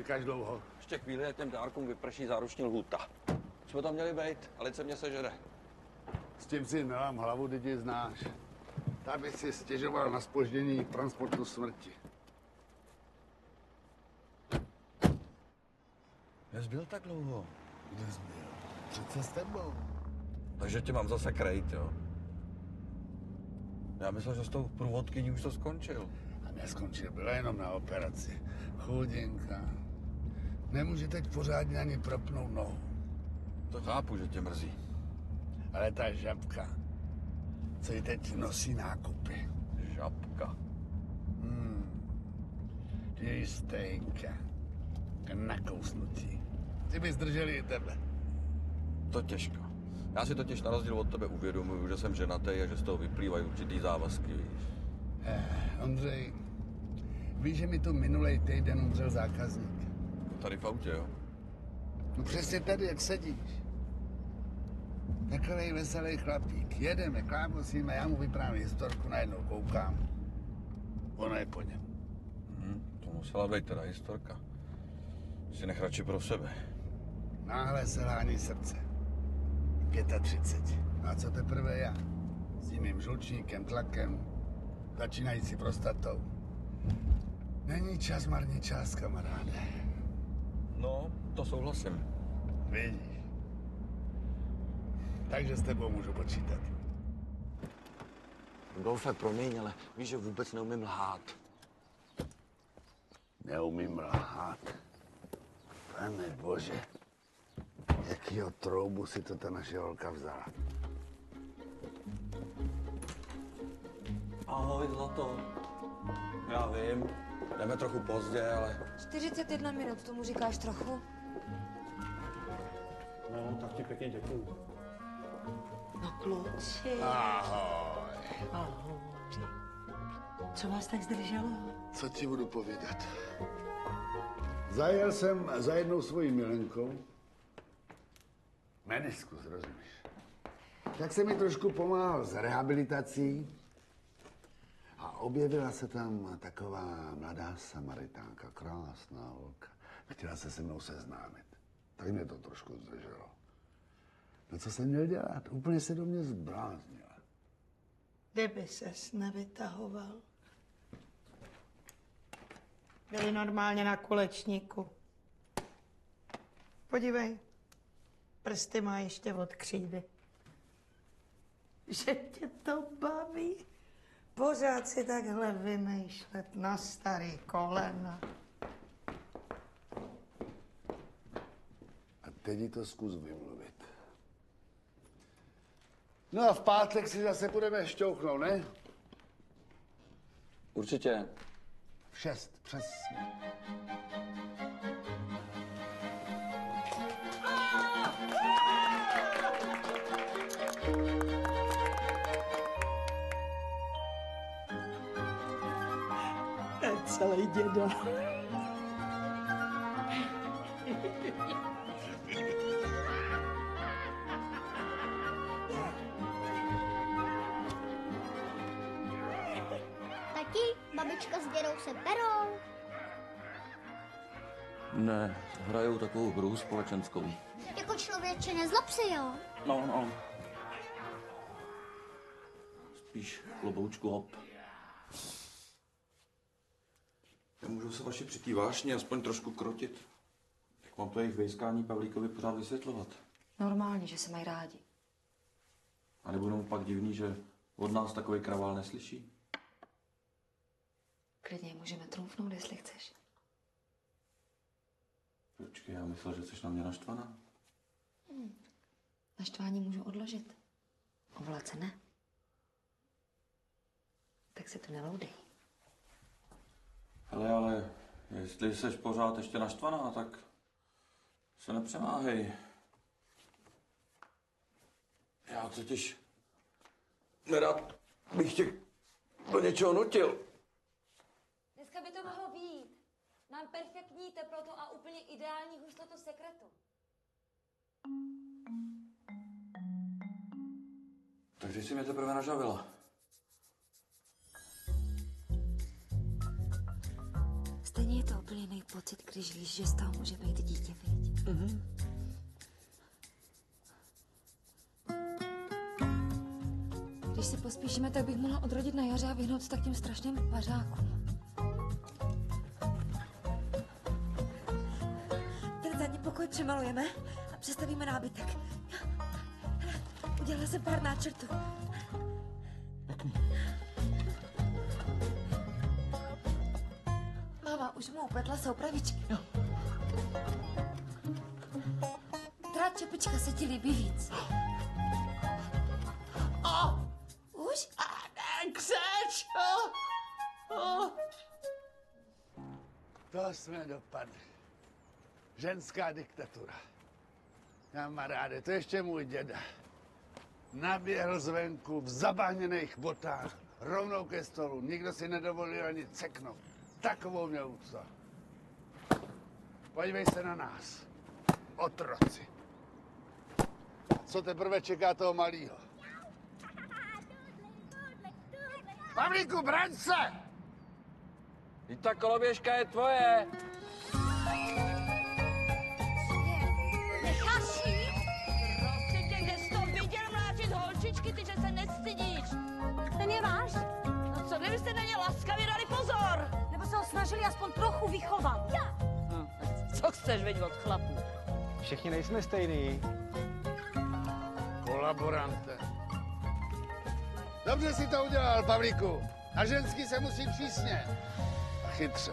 Čekáš dlouho? Ještě chvíli, jak těm dárkům vyprší záruční lhůta. Jsme tam měli být, ale se mě sežere. S tím si nelám hlavu, teď ji znáš. Tak bych si stěžoval na zpoždění transportu smrti. Jsi byl tak dlouho? Kde jsi byl? Přece s tebou. Takže tě mám zase krejt, jo? Já myslel, že s tou průvodkyní už to skončil. A neskončil, byla jenom na operaci. Chudinka. Nemůže teď pořádně ani propnout nohu. To chápu, že tě mrzí. Ale ta žabka, co ji teď nosí nákupy. Žabka. Její stejnka. K nakousnutí. Ty bys drželi i tebe. To těžko. Já si totiž na rozdíl od tebe uvědomuju, že jsem ženatý a že z toho vyplývají určitý závazky, víš. Ondřej, víš, že mi tu minulej týden umřel zákazník? Tady v autě, jo? No přesně tady, jak sedíš. Takovej veselý chlapík. Jedeme, klábosíme, já mu vyprávím historku, najednou koukám. Ona je po něm. To musela být teda historka. Si nech radši pro sebe. Náhle selhání srdce. 35. A co teprve já? S jiným žlučníkem, tlakem, začínající prostatou. Není čas marnit čas, kamaráde. No, to souhlasím. Vidíš. Takže s tebou můžu počítat. Golfe, promiň, ale víš, že vůbec neumím lhát. Neumím lhát. Pane bože, jakýho troubu si to ta naše holka vzala. Ahoj, zlato. Já vím, jdeme trochu pozdě, ale... 41 minut, tomu říkáš trochu? No, tak ti pěkně děkuju. No kluci. Ahoj. Ahoj. Co vás tak zdrželo? Co ti budu povídat? Zajel jsem za jednou svojí milenkou. Meniskus, rozumíš? Tak se mi trošku pomáhal s rehabilitací. A objevila se tam taková mladá Samaritánka, krásná holka. Chtěla se mnou seznámit. Tak mě to trošku zdrželo. No co jsem měl dělat? Úplně se do mě zbláznila. Kdyby ses nevytahoval. Byli normálně na kulečníku. Podívej, prsty má ještě od křídy. Že tě to baví? Pořád si takhle vymýšlet na starý kolena. A teď jí to zkus vymluvit. No a v pátek si zase budeme šťouchnout, ne? Určitě. V 6, přesně. Celý děda. Tati, babička s dědou se perou. Ne, hrajou takovou hru společenskou. Jako člověče, nezlob se, jo? No. Spíš kloboučku hop. Nemůžou se vaši přitý vášně aspoň trošku krotit? Jak mám to jejich vejskání Pavlíkovi pořád vysvětlovat? Normálně, že se mají rádi. A nebude mu pak divný, že od nás takový kravál neslyší? Klidně je můžeme trumfnout, jestli chceš. Počkej, já myslel, že jsi na mě naštvaná. Naštvání můžu odložit. Ovolat se ne. Tak se to neloudej. Hele, ale jestli jsi pořád ještě naštvaná, tak se nepřemáhej. Já totiž nerad bych tě do něčeho nutil. Dneska by to mohlo být. Mám perfektní teplotu a úplně ideální hustotu sekretu. Takže jsi mě teprve nažavila. Stejně je to úplně nejprve. pocit, když víš, že z toho může být dítě, viď? Když si pospíšíme, tak bych mohla odrodit na jaře a vyhnout se tak těm strašným pařákům. Ten zadní pokoj přemalujeme a přestavíme nábytek. Hele, udělala jsem pár náčrtů. Máma už mu upletla soupravičky. Která čepička se ti líbí víc? Už? Křeč! To jsme dopadli. Ženská diktatura. Kamaráde, to ještě můj děda. Naběhl zvenku v zabahněných botách, rovnou ke stolu. Nikdo si nedovolil ani ceknout. Takovou měl úctu. Podívej se na nás. Otroci. Co teprve čeká toho malýho? Pavlíku, braň se! I ta koloběžka je tvoje. Necháš jít? Prosím tě, kde jsi to viděl mlátit holčičky, ty, že se nestydíš? Ten je váš? No co kdybyste na ně laskavě dali pozor? Nebo se ho snažili aspoň trochu vychovat? Já. Co chceš vědět od chlapů? Všichni nejsme stejný. Kolaborante. Dobře si to udělal, Pavlíku. Na ženský se musí přísně. A chytře.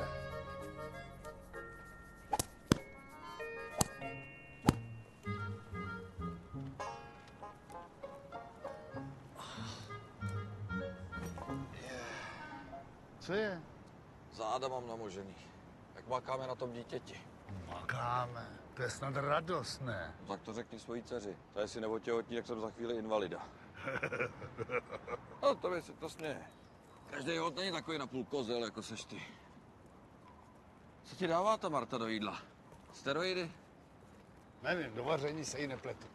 Co je? Záda mám namožený. Jak makáme na tom dítěti? Makáme. To je snad radost, ne? Tak to řekni svojí dceři. Ta jestli neotěhotní, tak jsem za chvíli invalida. No, to se to směje. Každý hod není takový napůl kozel, jako seš ty. Co ti dává ta Marta do jídla? Steroidy? Nevím, do vaření se jí nepletu.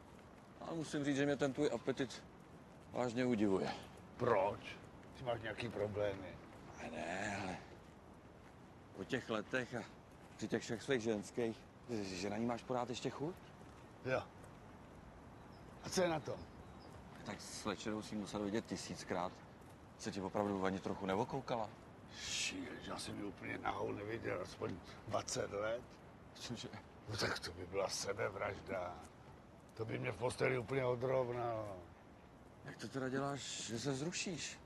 Ale musím říct, že mě ten tvůj apetit vážně udivuje. Proč? Ty máš nějaký problémy. Ne, ale po těch letech a při těch všech svých ženských, že na ní máš pořád ještě chuť? Jo. A co je na tom? Tak slečenou si musel vidět 1000krát. Se ti opravdu ani trochu neokoukala? Šíleně, já jsem ji úplně nahou neviděl, aspoň 20 let. Cože? No tak to by byla sebevražda. To by mě v posteli úplně odrovnalo. Jak to teda děláš, že se zrušíš?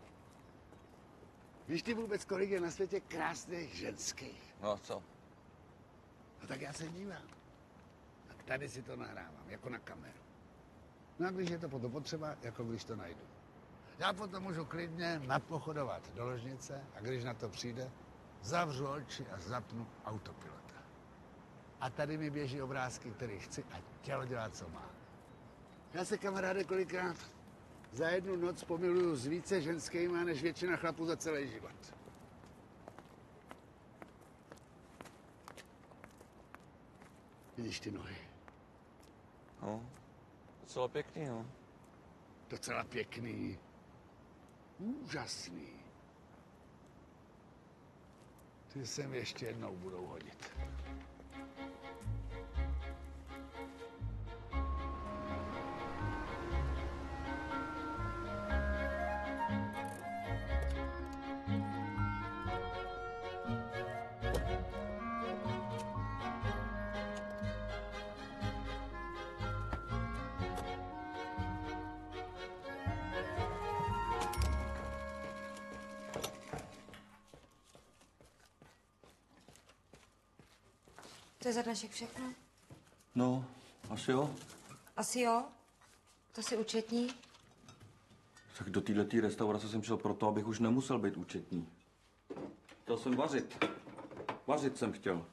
Víš ty vůbec, kolik je na světě krásných ženských? No a co? No tak já se dívám. A tady si to nahrávám, jako na kameru. No a když je to potom potřeba, jako když to najdu. Já potom můžu klidně napochodovat do ložnice a když na to přijde, zavřu oči a zapnu autopilota. A tady mi běží obrázky, které chci a tělo dělá, co má. Já se, kamaráde, kolikrát za jednu noc pomiluju s více ženskýma, než většina chlapů za celý život. Vidíš ty nohy? No, docela pěkný, no. Docela pěkný. Úžasný. Ty sem ještě jednou budou hodit. To je za dnešek všechno? No, asi jo. Asi jo. To si účetní? Tak do této restaurace jsem šel proto, abych už nemusel být účetní. Chtěl jsem vařit. Vařit jsem chtěl.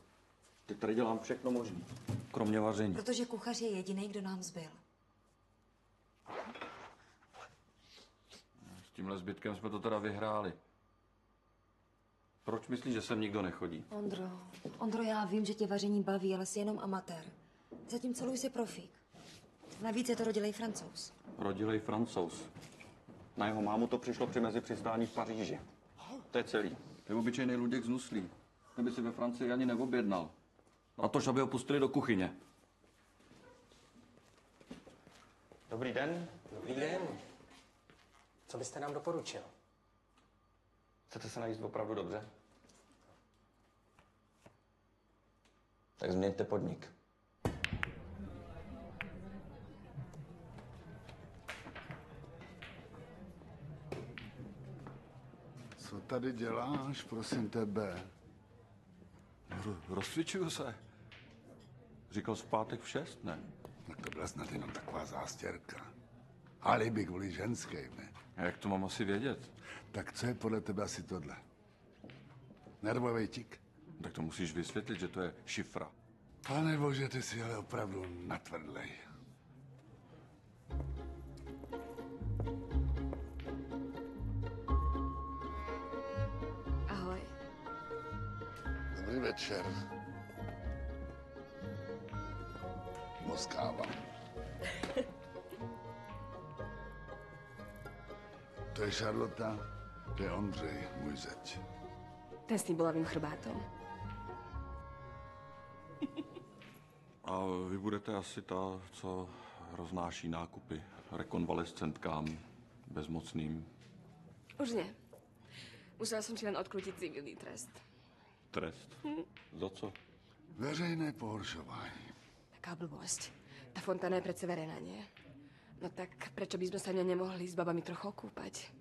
Teď tady dělám všechno možné. Kromě vaření. Protože kuchař je jediný, kdo nám zbyl. S tímhle zbytkem jsme to teda vyhráli. Proč myslíš, že sem nikdo nechodí? Ondro, já vím, že tě vaření baví, ale jsi jenom amatér. Zatímco Louis je profík. Navíc je to rodilej Francouz. Rodilej Francouz. Na jeho mámu to přišlo při mezipřistání v Paříži. To je celý. Je obyčejný Luděk z Nuslí. Ten by si ve Francii ani neobjednal. Na to, aby ho pustili do kuchyně. Dobrý den. Dobrý den. Co byste nám doporučil? Chcete se najíst opravdu dobře? Tak změňte podnik. Co tady děláš, prosím tebe? Rozcvičuju se. Říkal v pátek v 6, ne? No to byla snad jenom taková zástěrka. Alibi kvůli ženské, ne? A jak to mám asi vědět? Tak co je podle tebe asi tohle? Nervový tik? Tak to musíš vysvětlit, že to je šifra. Pane bože, ty jsi ale opravdu natvrdlej. Ahoj. Dobrý večer. Moskáva. To je Charlotta, to je Ondřej, můj zeď. Ten s tým bolavým chrbátom. A vy budete asi ta, co roznáší nákupy rekonvalescentkám, bezmocným. Už ne. Musela som si len odkrútiť civilný trest. Trest? Za co? Veřejné pohoršování. Taká blbosť. Tá fontána je predsa verejná, nie? No tak prečo by sme sa ňa nemohli s babami trochu okúpať?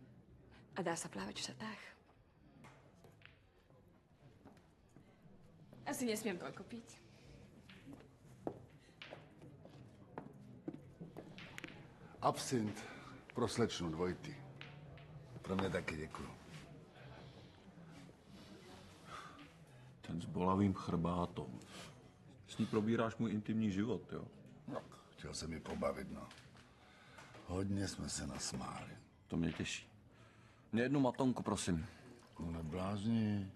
A dá sa plávať v šatách? Asi nesmiem toľko piť. Absint pro slečnu dvojty. Pro mě taky děkuju. Ten s bolavým chrbátom. S ní probíráš můj intimní život, jo? No, chtěl jsem mi pobavit, no. Hodně jsme se nasmáli. To mě těší. Mě jednu matonku, prosím. No neblázni.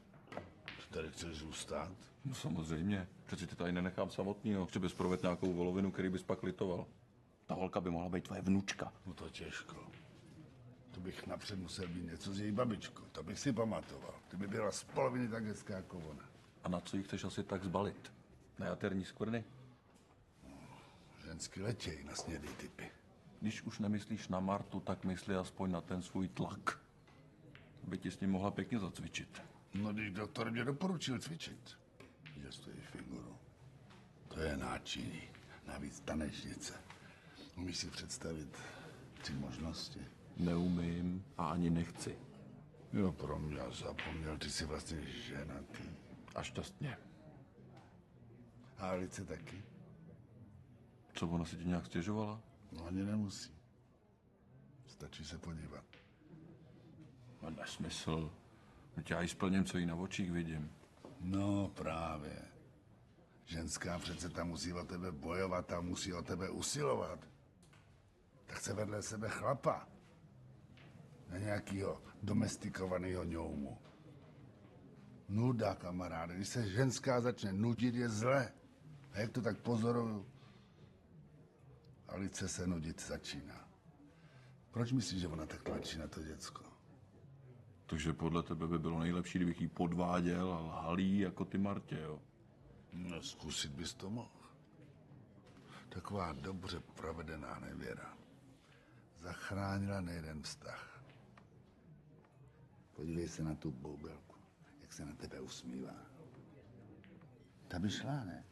Ty tady chceš zůstat? No samozřejmě. Přeci ty tady nenechám samotnýho. Ještě bys provedl nějakou volovinu, který bys pak litoval. Ta holka by mohla být tvoje vnučka. No to těžko. To bych napřed musel být něco s její babičkou. To bych si pamatoval. Ty by byla z poloviny tak hezká jako ona. A na co jí chceš asi tak zbalit? Na jaterní skvrny? Žensky letějí na snědý typy. Když už nemyslíš na Martu, tak myslí aspoň na ten svůj tlak. Aby ti s ním mohla pěkně zacvičit. No, když doktor mě doporučil cvičit. Viděl jsi tu její figuru. To je náčiní. Navíc tanečnice. Umíš si představit ty možnosti? Neumím a ani nechci. Jo, pro mě zapomněl, ty jsi vlastně ženatý. A šťastně. A Alice taky? Co, ona si ti nějak stěžovala? No, ani nemusí. Stačí se podívat. No, nesmysl. Teď já jí splním, co jí na očích vidím. No, právě. Ženská přece tam musí o tebe bojovat a musí o tebe usilovat. Tak chce vedle sebe chlapa. Na nějakýho domestikovaného ňoumu. Nuda, kamaráde. Když se ženská začne nudit, je zlé. A jak to tak pozoruju? Alice se nudit začíná. Proč myslíš, že ona tak tlačí na to děcko? Takže podle tebe by bylo nejlepší, kdybych jí podváděl a lhal jí jako ty Martě, jo? No, zkusit bys to mohl. Taková dobře provedená nevěra zachránila nejeden vztah. Podívej se na tu boubelku, jak se na tebe usmívá. Ta by šla, ne?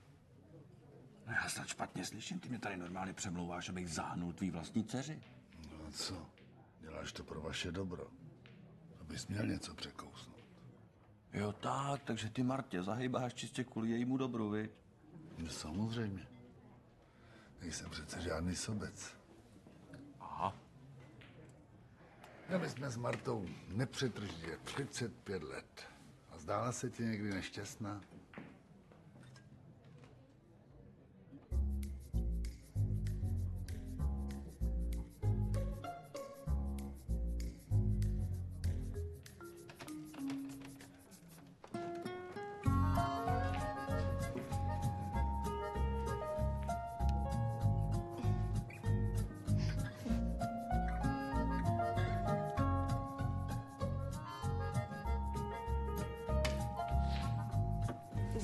No já snad špatně slyším, ty mě tady normálně přemlouváš, abych záhnul tvý vlastní dceři. No a co? Děláš to pro vaše dobro. Abys měl něco překousnout. Jo tak, takže ty Martě zahýbáš čistě kvůli jejímu dobru, viď? No samozřejmě. Nejsem přece žádný sobec. Aha. No, my jsme s Martou nepřetržitě 35 let. A zdála se ti někdy nešťastná?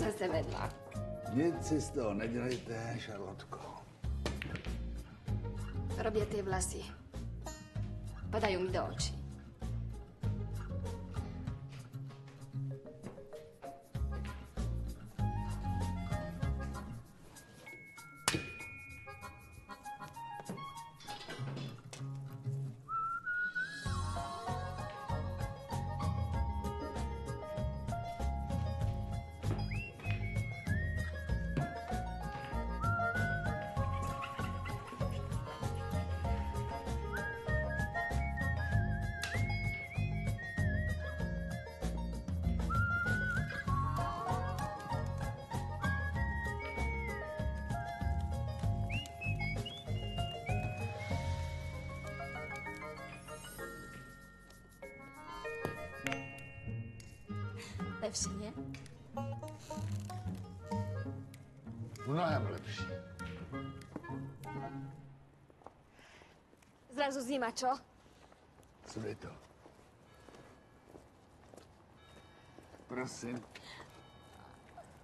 Zase vedla. Nic si z toho nedělejte, Šarlotko. Robia tie vlasy. Padajú mi do očí. Lepší, nie? Mnohem lepší. Zrazu zima, čo? Co je to? Prosím.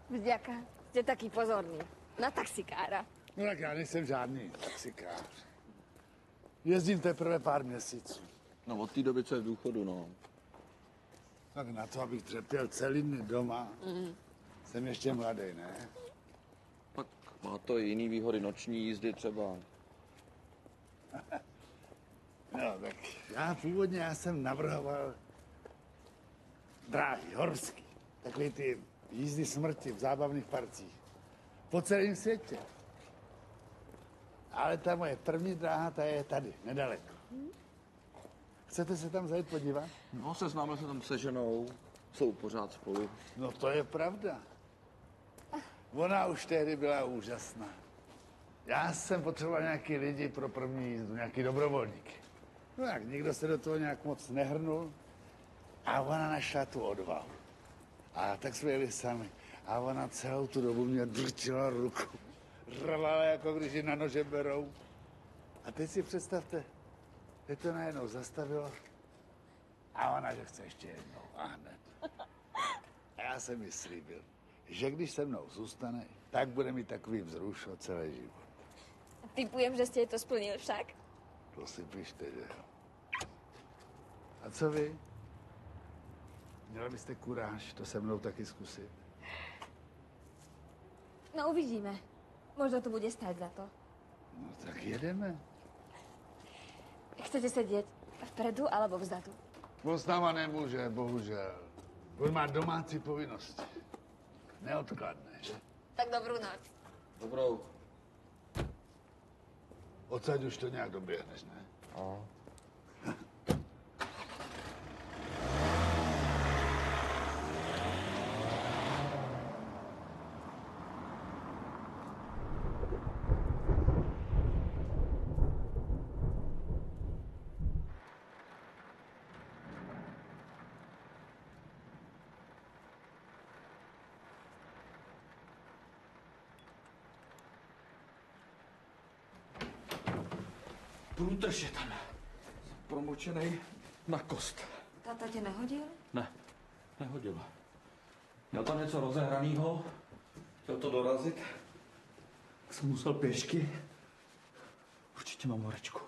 Vďaka. Ste taký pozorný. Na taxikára. No tak já nejsem žádný taxikář. Jezdím teprve pár měsíců. No od té doby, co je v důchodu, no. Tak na to, abych třepěl celý dny doma, jsem ještě mladý, ne? Tak má to i jiný výhody, noční jízdy třeba. No, tak já jsem navrhoval dráhy horský. Takový ty jízdy smrti v zábavných parcích. Po celém světě. Ale ta moje první dráha, ta je tady, nedaleko. Chcete se tam zajít podívat? No, seznámil se tam se ženou, jsou pořád spolu. No to je pravda. Ona už tehdy byla úžasná. Já jsem potřeboval nějaký lidi pro první jízdu, nějaký dobrovolník. No jak, nikdo se do toho nějak moc nehrnul a ona našla tu odvahu. A tak jsme jeli sami. A ona celou tu dobu mě drčila ruku. Rvala, jako když ji na nože berou. A teď si představte, teď to najednou zastavilo a ona, že chce ještě jednou a hned. A já jsem mi slíbil, že když se mnou zůstane, tak bude mít takový vzrušo celý život. Typujem, že ste jej to splnil však. To si pište, že jo. A co vy? Měla byste kuráž to se mnou taky zkusit? No uvidíme. Možno to bude stať za to. No tak jedeme. Chcete sedieť vpredu alebo vzadu? On s náma nemůže, bohužel. On má domácí povinnosti. Neodkladné, že? Tak dobrú noc. Dobrou. Odsaď už to nějak doběhneš, ne? No. Průtrž je tam. Promočenej na kost. Táta tě nehodil? Ne, nehodil. Měl tam něco rozehranýho, chtěl to dorazit, tak jsem musel pěšky. Určitě mám horečku.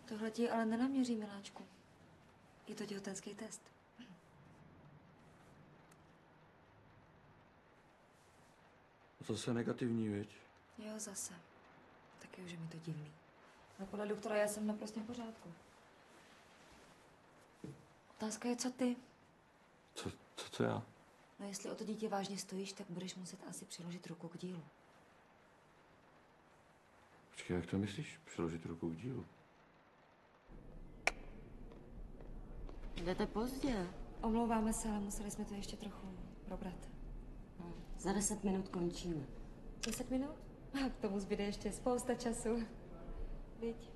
Tohle ti ale nenaměří, miláčku. Je to těhotenský test. Zase negativní, viď? Jo, zase. Taky už je mi to divný. No podle doktora já jsem naprosto v pořádku. Otázka je, co ty? Co já? No jestli o to dítě vážně stojíš, tak budeš muset asi přiložit ruku k dílu. Počkej, jak to myslíš? Přiložit ruku k dílu? Jdete pozdě. Omlouváme se, ale museli jsme to ještě trochu probrat. Za 10 minut končíme. 10 minut? A k tomu zbyde ještě spousta času. Viď?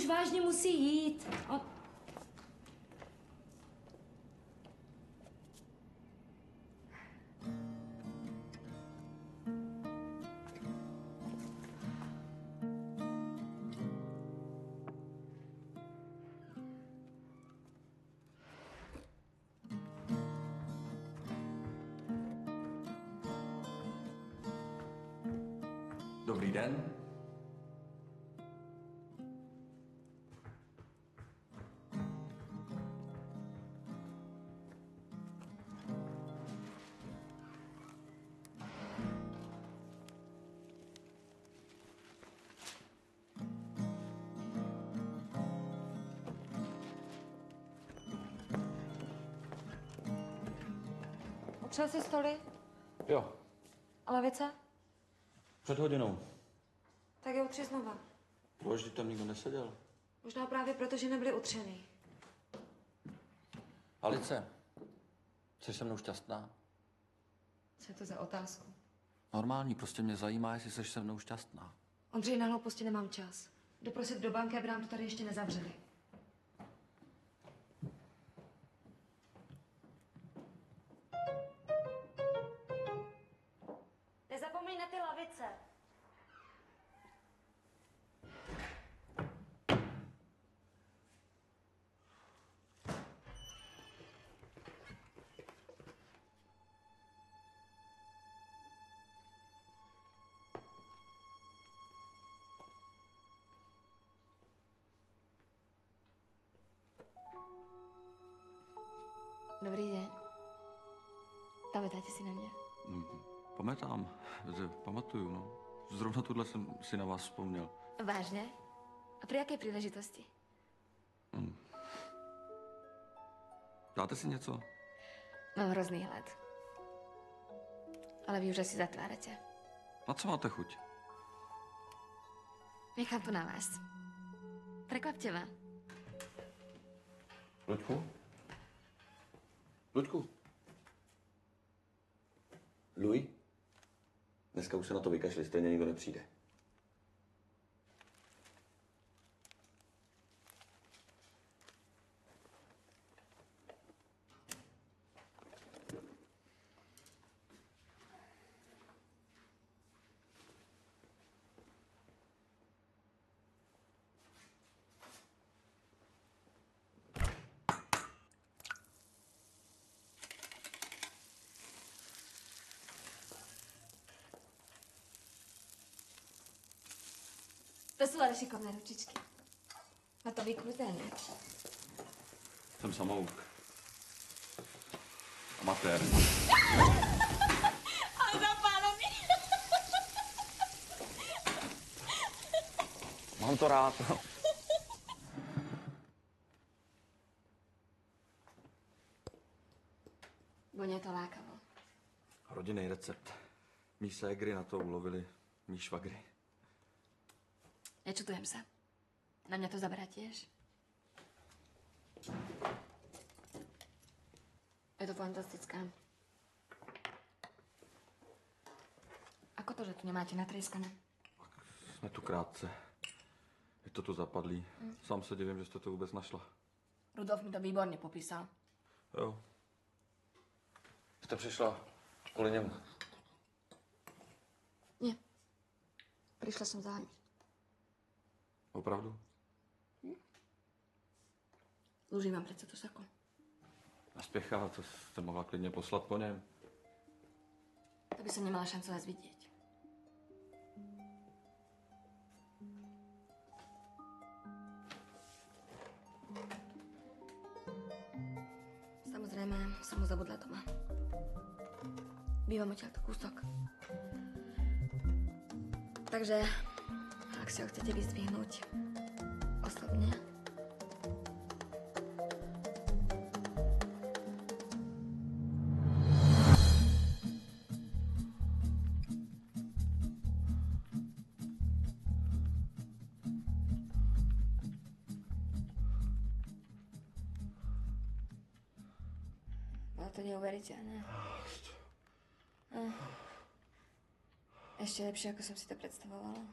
už vážně musí jít. Dobrý den. Utřel jsi stoly? Jo, A lavice? před hodinou. Tak je utři znova. Proč tam nikdo neseděl? Možná právě proto, že nebyly utřený. Alice, jsi se mnou šťastná? Co je to za otázku? Normální, prostě mě zajímá, jestli jsi se mnou šťastná. Ondřej, na hlouposti nemám čas. Jdu prosit do banky, aby nám to tady ještě nezavřeli. Nezapomeň na ty lavice. Dobrý den. Pamätáte si na mě? Pamatuju, no. Zrovna tuhle jsem si na vás vzpomněl. Vážně? A pri jaké příležitosti? Dáte si něco? Mám hrozný hlad. Ale vy už asi zatvárate. Na co máte chuť? Nechám to na vás. Prekvapte ma. Luďku? Luďku? Luj? Dneska už se na to vykašli, stejně nikdo nepřijde. To jsou ale šikovné ručičky. A to vykruté, ne? Jsem samouk. Amatér. Ale zapálený. Mám to rád. Voně to lákavo. Rodinný recept. Mí ségry na to ulovili mí švagry. Nečutujem sa. Na mňa to zaberá tiež. Je to fantastická. Ako to, že tu nemáte natrieskané? Jsme tu krátce. Je to tu zapadlý. Sám se divím, že jste to vůbec našla. Rudolf mi to výborně popísal. Jo. Jste přišla kvůli němu. Nie. Prišla som za vami. Opravdu? Dlužím vám přece to sako. Naspěchá, to jste mohla klidně poslat po něm. To by som nemala šancu vás vidieť. Samozrejme, som mu zabudla doma. Bývam odtiaľto kúsok. Takže, ak si ho chcete vyzdvihnúť osobne, bolo to neuveriteľné. Ešte lepšie, ako som si to predstavovala.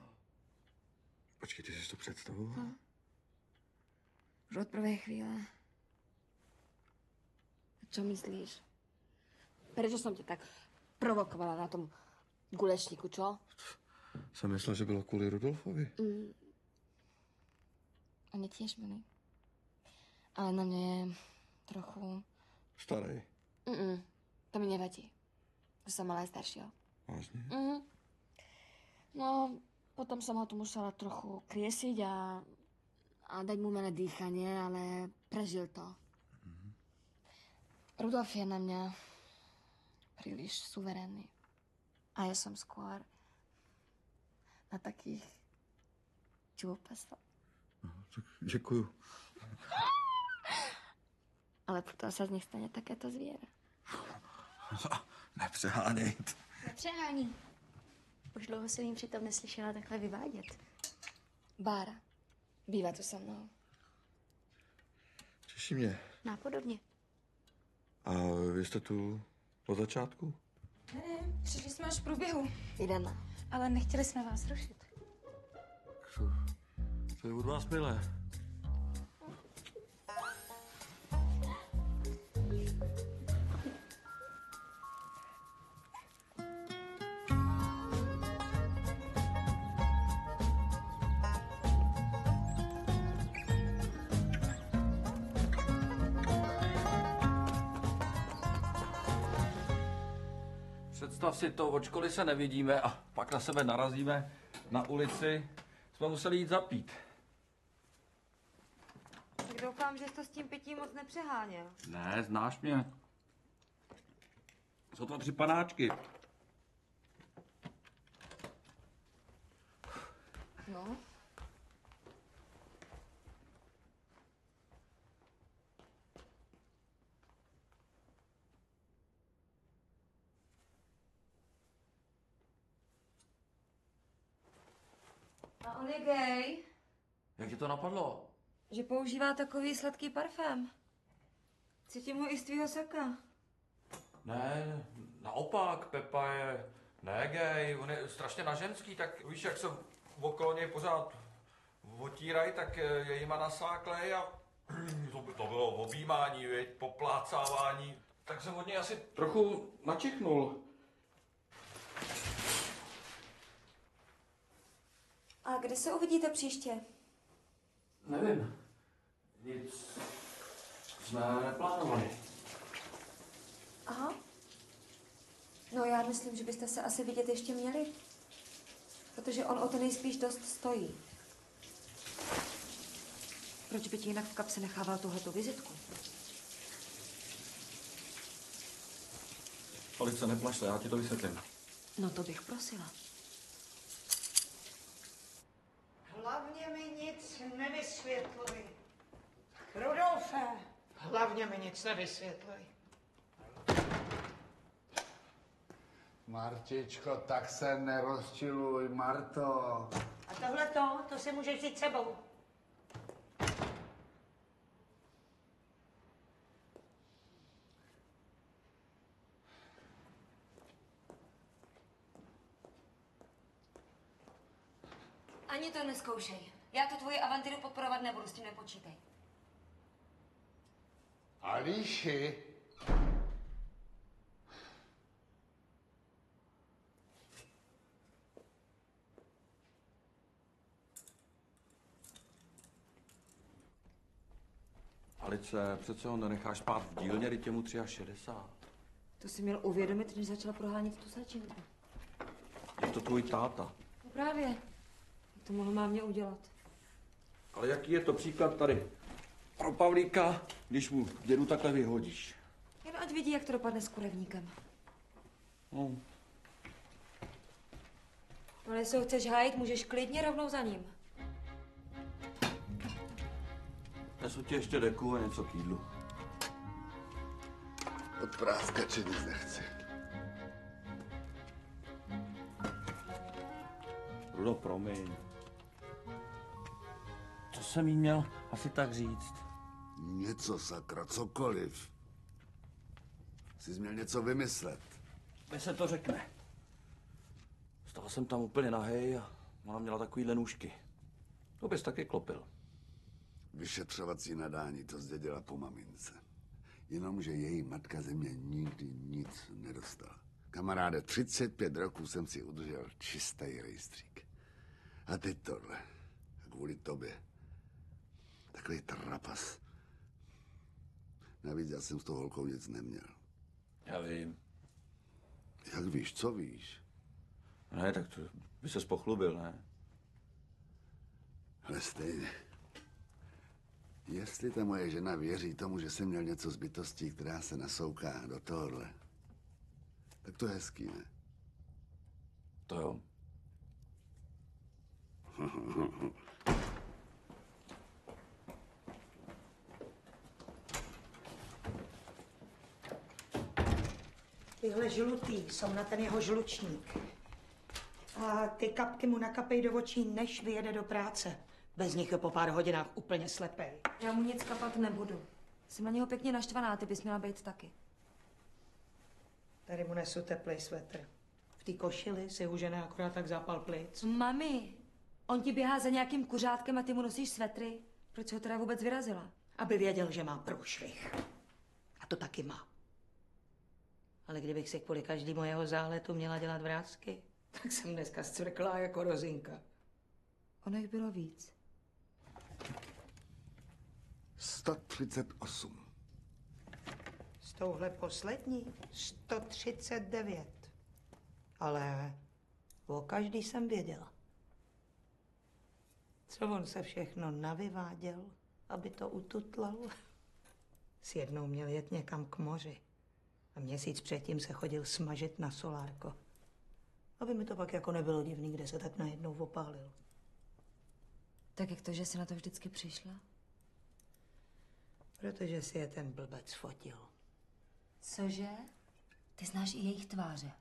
Počkej, ty jsi to představoval? Už od prvé chvíle. Čo myslíš? Prečo som ťa tak provokovala na tom gulečníku, čo? Jsem myslel, že bylo kvůli Rudolfovi. On je tiež milý. Ale na mňa je trochu... Starý. To mi nevadí. Že som mala aj staršieho. Vážně? No, potom som ho tu musela trochu kriesiť a dať mu umelé dýchanie, ale prežil to. Rudolf je na mňa príliš suverénny. A ja som skôr na takých čupasov. Tak děkuju. Ale potom sa z nich stane takéto zviera. Nepřehánějte. Nepřehání. Už dlouho jsem jim přitom neslyšela takhle vyvádět. Bára, bývá tu so mnou. Těší mě. Nápodobně. A vy jste tu od začátku? Ne, přišli jsme až v průběhu. Irena. Ale nechtěli jsme vás rušit. To je od vás milé. Představ si to, od školy se nevidíme a pak na sebe narazíme na ulici. Jsme museli jít zapít. Tak doufám, že jsi to s tím pitím moc nepřeháněl. Ne, znáš mě. Jsou to 3 panáčky. No. A on je gay, Jak ti to napadlo? že používá takový sladký parfém. Cítím ho i z tvýho saka. Ne, naopak, Pepa je ne gay, on je strašně na ženský, tak víš, jak se okolo něj pořád otírají, tak je jima nasáklej a to bylo objímání, viď, poplácávání. Tak jsem od něj asi trochu načichnul. A kde se uvidíte příště? Nevím, nic jsme neplánovali. Aha. No já myslím, že byste se asi vidět ještě měli. Protože on o to nejspíš dost stojí. Proč by ti jinak v kapse nechával tuhletu vizitku? Alice, neplašle, já ti to vysvětlím. No to bych prosila. Hlavně mi nic nevysvětluj. Rudolfe, hlavně mi nic nevysvětluj. Martičko, tak se nerozčiluj, Marto. A to si můžeš vzít sebou. Ani to neskoušej. Já tu tvoji avantýru podporovat nebudu, s tím nepočítej. Alíši, Alice, přece ho nenecháš spát v dílně, kdy tě mu 63. To si měl uvědomit, než začal prohánět tu sačinku. Je to tvůj táta. No právě. To mohl mámě udělat. Ale jaký je to příklad tady pro Pavlíka, když mu dědu takhle vyhodíš? Jen ať vidí, jak to dopadne s kurevníkem. No. Ale jestli ho chceš hájit, můžeš klidně rovnou za ním. Nesu ti ještě deku a něco k jídlu. od práskače nic nechci. Rudo, promiň. Co jsem jí měl asi tak říct? Něco, sakra, cokoliv. Jsi měl něco vymyslet. Mně se to řekne. Stal jsem tam úplně nahej a ona měla takovýhle nůžky. To bys taky klopil. vyšetřovací nadání, to zdědila po mamince. Jenomže její matka ze mě nikdy nic nedostala. Kamaráde, 35 roků jsem si udržel čistý rejstřík. A teď tohle. Kvůli tobě. Takový trapas. Navíc já jsem s tou holkou nic neměl. Já vím. Jak víš, co víš? Ne, tak to by ses pochlubil, ne? Ale stejně. Jestli ta moje žena věří tomu, že jsem měl něco s bytostí, která se nasouká do tohohle, tak to je hezký, ne? To jo. Tyhle žlutý jsou na ten jeho žlučník. A ty kapky mu nakapej do očí, než vyjede do práce. Bez nich je po pár hodinách úplně slepej. Já mu nic kapat nebudu. Jsem na něho pěkně naštvaná, ty bys měla být taky. Tady mu nesu teplej svetr. V té košili si užene akorát tak zápal plic. Mami, on ti běhá za nějakým kuřátkem a ty mu nosíš svetry? Proč ho teda vůbec vyrazila? Aby věděl, že má průšvih. A to taky má. Ale kdybych si kvůli každému jeho záletu měla dělat vrásky, tak jsem dneska zcvrklá jako rozinka. Ono jich bylo víc. 138. S touhle poslední 139. Ale o každý jsem věděla. Co on se všechno navyváděl, aby to ututlal. S jednou měl jet někam k moři. A měsíc předtím se chodil smažit na solárko. Aby mi to pak jako nebylo divný, kde se tak najednou opálil. Tak jak to, že jsi na to vždycky přišla? Protože si je ten blbec fotil. Cože? Ty znáš i jejich tváře.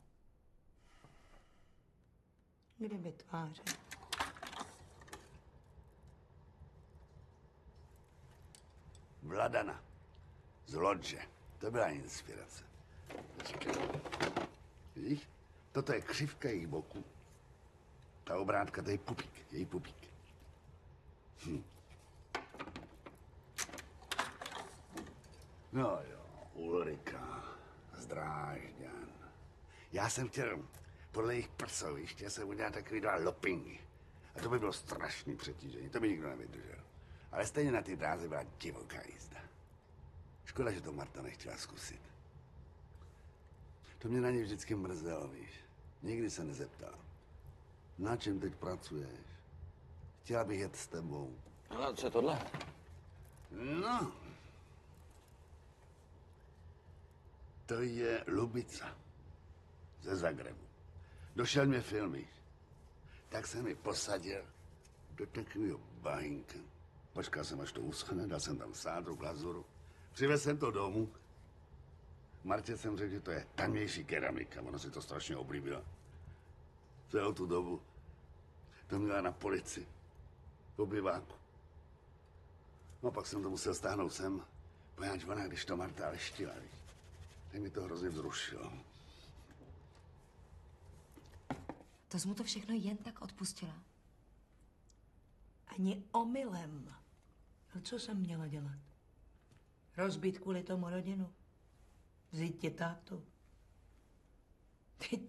Kdyby tváře. Vladana. Z Lodže. To byla inspirace. Vidíš? Toto je křivka jejich boku. Ta obrátka, to je pupík. Její pupík. No jo, Ulrika z Drážďan. Já jsem chtěl podle jejich prsoviště se udělat takový 2 lopingy. A to by bylo strašný přetížení, to by nikdo nevydržel. Ale stejně na ty dráze byla divoká jízda. Škoda, že to Marta nechtěla zkusit. To mě na ní vždycky mrzelo, víš. Nikdy se nezeptala. Na čem teď pracuješ? Chtěla bych jet s tebou. Ale co je tohle? No. To je Lubica. Ze Zagrebu. Došel mě film, víš. Tak jsem mi posadil do takového bahínka. Počkal jsem, až to uschne, dal jsem tam sádru, glazuru. Přivez jsem to domů. Martě jsem řekl, že to je tamější keramika. Ona si to strašně oblíbila. Celou tu dobu to měla na polici. V obyváku. No pak jsem to musel stáhnout sem. Pojáč ona, když to Marta leštila, víš. Tak mi to hrozně vzrušilo. To jsi mu to všechno jen tak odpustila? Ani omylem. A co jsem měla dělat? Rozbít kvůli tomu rodinu? Vzít ti tátu?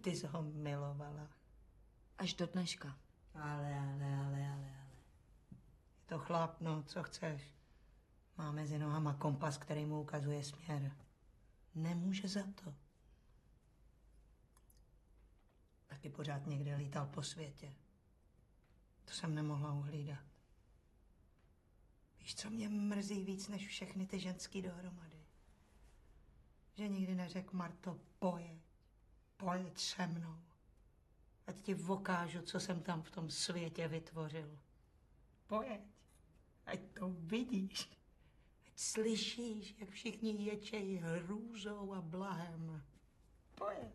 Ty jsi ho milovala. Až do dneška. Ale. Je to chlap, no, co chceš. Má mezi nohama kompas, který mu ukazuje směr. Nemůže za to. Taky pořád někde lítal po světě. To jsem nemohla uhlídat. Víš, co mě mrzí víc než všechny ty ženský dohromady? Že nikdy neřekl Marto, pojeď se mnou. Ať ti vokážu, co jsem tam v tom světě vytvořil. Pojeď, ať to vidíš. Ať slyšíš, jak všichni ječejí hrůzou a blahem. Pojeď.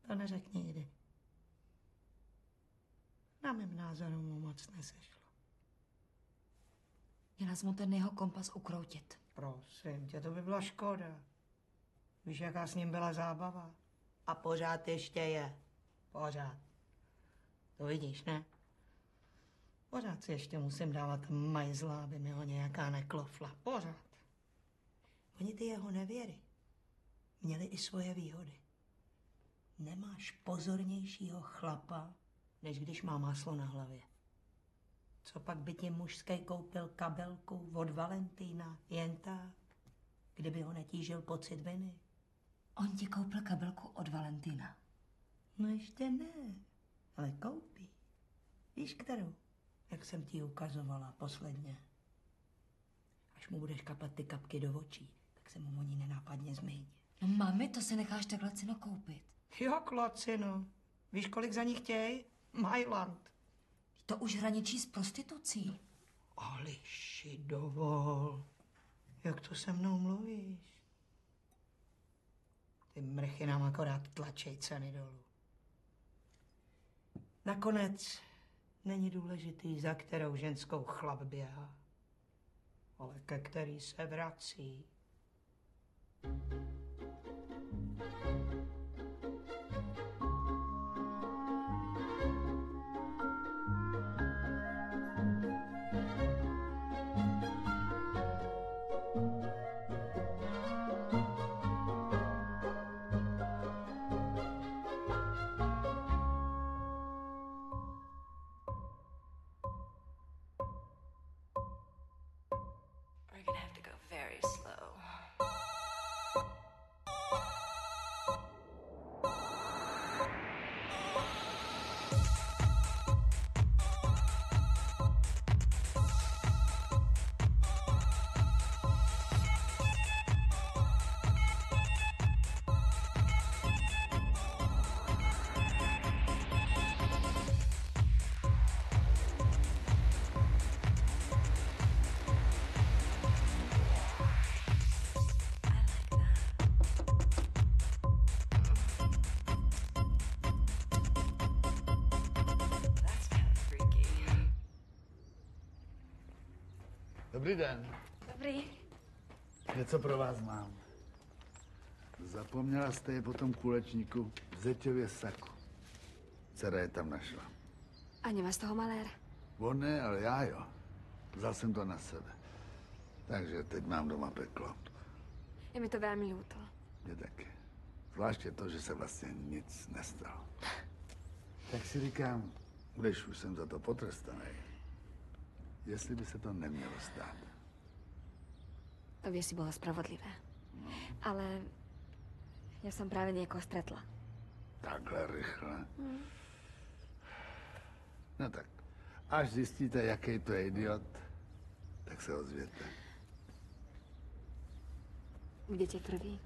To neřekl nikdy. Na mém názoru mu moc nesešlo. Měla jsi mu ten jeho kompas ukroutit. Prosím tě, to by byla škoda. Víš, jaká s ním byla zábava? A pořád ještě je. Pořád. To vidíš, ne? Pořád si ještě musím dávat majzla, aby mi ho nějaká neklofla. Pořád. Oni ty jeho nevěry měli i svoje výhody. Nemáš pozornějšího chlapa, než když má máslo na hlavě. Co pak by ti mužský koupil kabelku od Valentína, jen tak, kdyby ho netížil pocit viny? On ti koupil kabelku od Valentína. No ještě ne, ale koupí. Víš kterou? Jak jsem ti ukazovala posledně. Až mu budeš kapat ty kapky do očí, tak se mu o ní nenápadně zmíň. No mami, to si necháš tak lacino koupit. Jak lacino? Víš, kolik za ní chtěj? Mailand. To už hraničí s prostitucí. Ališi, dovol. Jak to se mnou mluvíš? Ty mrchy nám akorát tlačej ceny dolů. Nakonec není důležitý, za kterou ženskou chlap běhá, ale ke který se vrací. We're gonna have to go very slow. Dobrý den. Dobrý. Něco pro vás mám. Zapomněla jste je po tom kulečníku v Zeťově saku. Dcera je tam našla. A nemá z toho malér? On ne, ale já jo. Vzal jsem to na sebe. Takže teď mám doma peklo. Je mi to velmi líto. Mě taky. Zvláště to, že se vlastně nic nestalo. Tak si říkám, když už jsem za to potrestaný, jestli by se to nemělo stát. To by si bolo spravodlivé. Ale ja som práve niekoho stretla. Takhle rychle. No tak, až zjistíte, jaký to je idiot, tak se ozvěte. Budete prvý.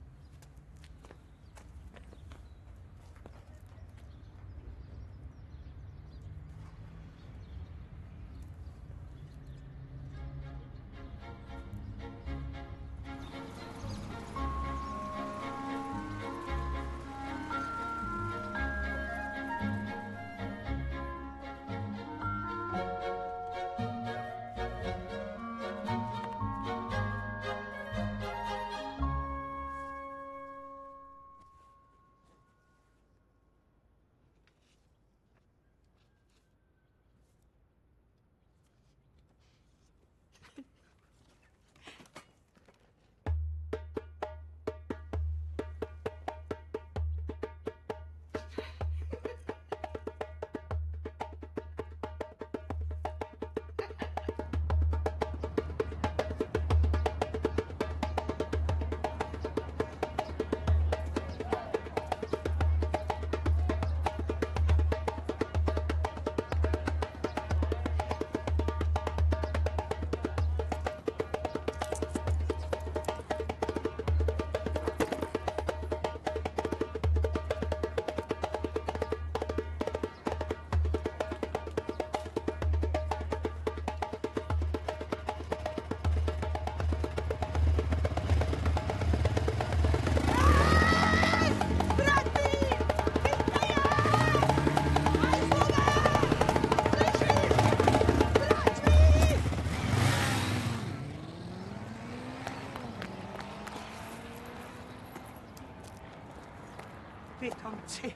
Pitomci.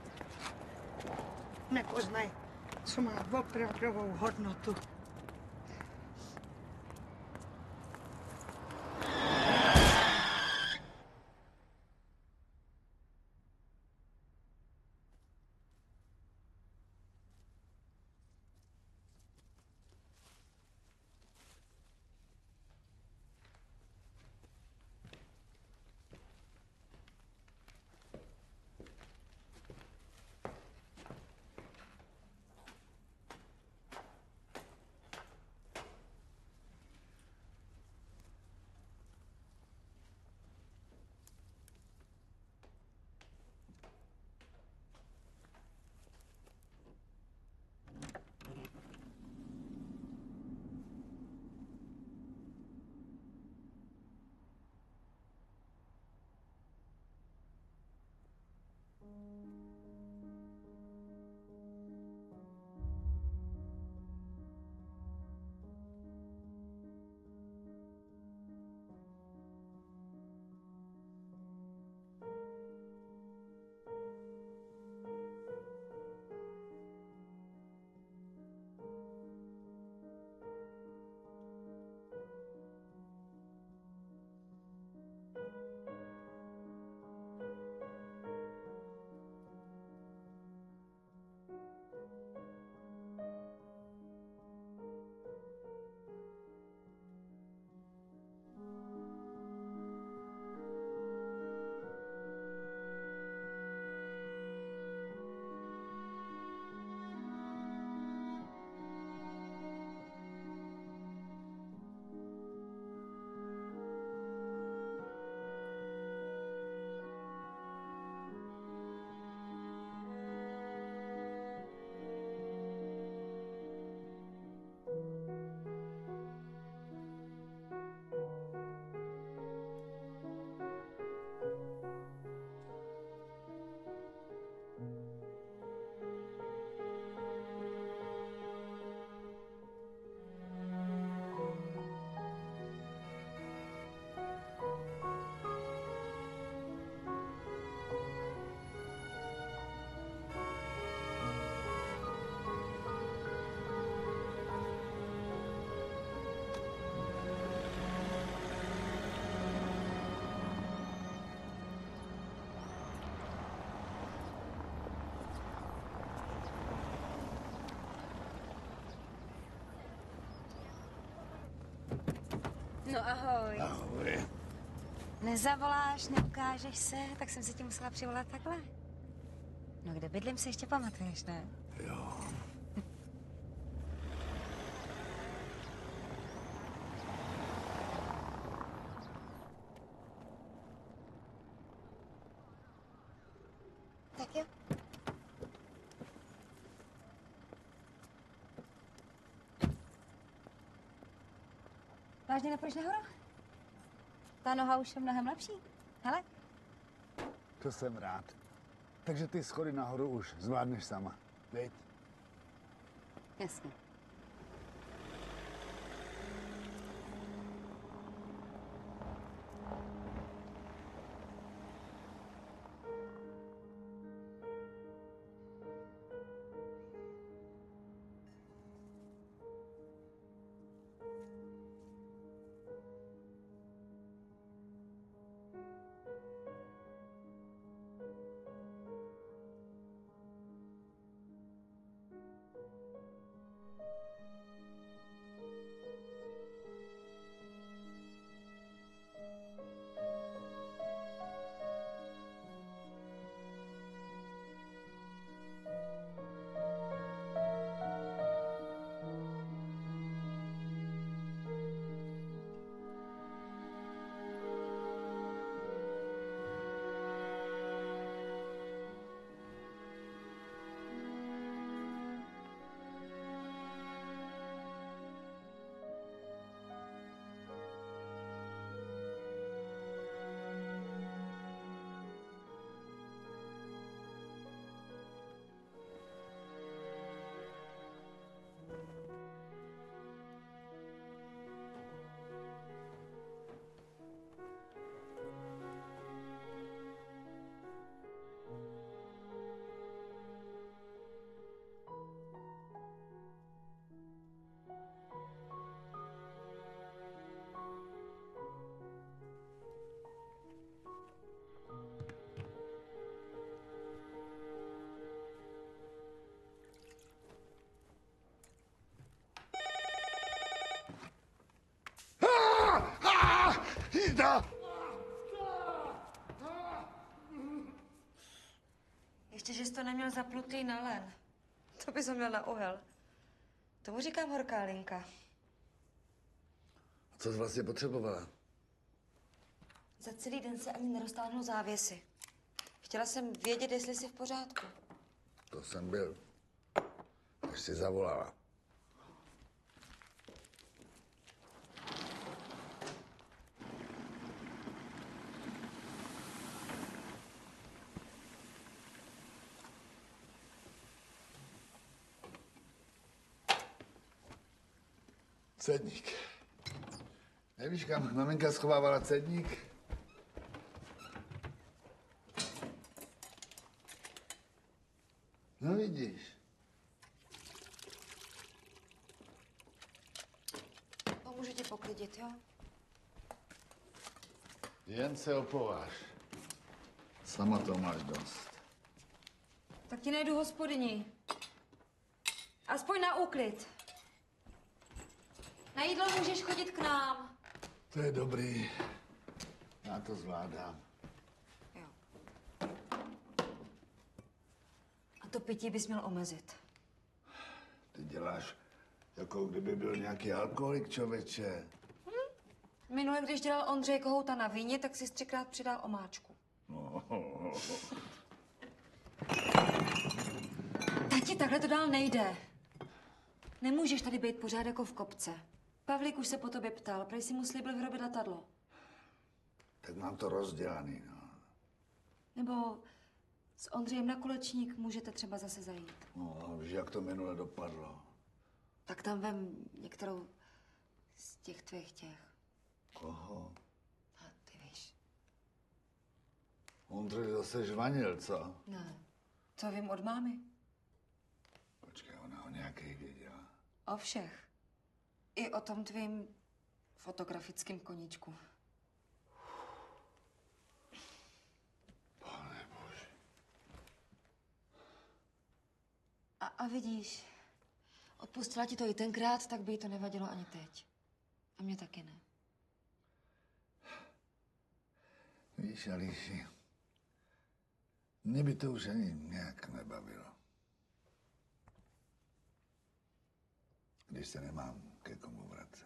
Nepoznají, co má opravdovou hodnotu. No ahoj. Ahoj. Nezavoláš, neukážeš se, tak jsem si tě musela přivolat takhle. No kde bydlím, si ještě pamatuješ, ne? Jo. Tak jo. Vážně nepůjdeš nahoru? Ta noha už je mnohem lepší. Hele. To jsem rád. Takže ty schody nahoru už zvládneš sama, viď? Jasně. Jída! Ještě, že jsi to neměl zaplutý na len. To bys ho měl na uhel. Tomu říkám horká linka. Co jsi vlastně potřebovala? Za celý den se ani neroztáhnou závěsy. Chtěla jsem vědět, jestli jsi v pořádku. To jsem byl. Až jsi zavolala. Cedník. Nevíš, kam maminka schovávala cedník? No vidíš. Pomůžu ti poklidit, jo? Jen se opováž. Sama to máš dost. Tak ti najdu hospodyni. Aspoň na úklid. Na jídlo můžeš chodit k nám. To je dobrý. Já to zvládám. Jo. A to pití bys měl omezit. Ty děláš, jako kdyby byl nějaký alkoholik, člověče. Minule, když dělal Ondřej Kohouta na víně, tak si 3krát přidal omáčku. Tati, takhle to dál nejde. Nemůžeš tady být pořád jako v kopce. Pavlík už se po tobě ptal, prej si mu slíbil vyrobit letadlo. Tak mám to rozdělaný, no. Nebo s Ondřejem na Kulečník můžete třeba zase zajít. No, víš, jak to minule dopadlo. Tak tam vem některou z těch tvých těch. Koho? A ty víš. Ondřej zase žvanil, co? Ne. Co vím od mámy? Počkej, ona o nějakých věděla. O všech. I o tom tvým fotografickém koníčku. Pane bože. A vidíš, odpustila ti to i tenkrát, tak by jí to nevadilo ani teď. A mě taky ne. Víš, Alíši, mě by to už ani nějak nebavilo. Když se nemám ke komu vracet.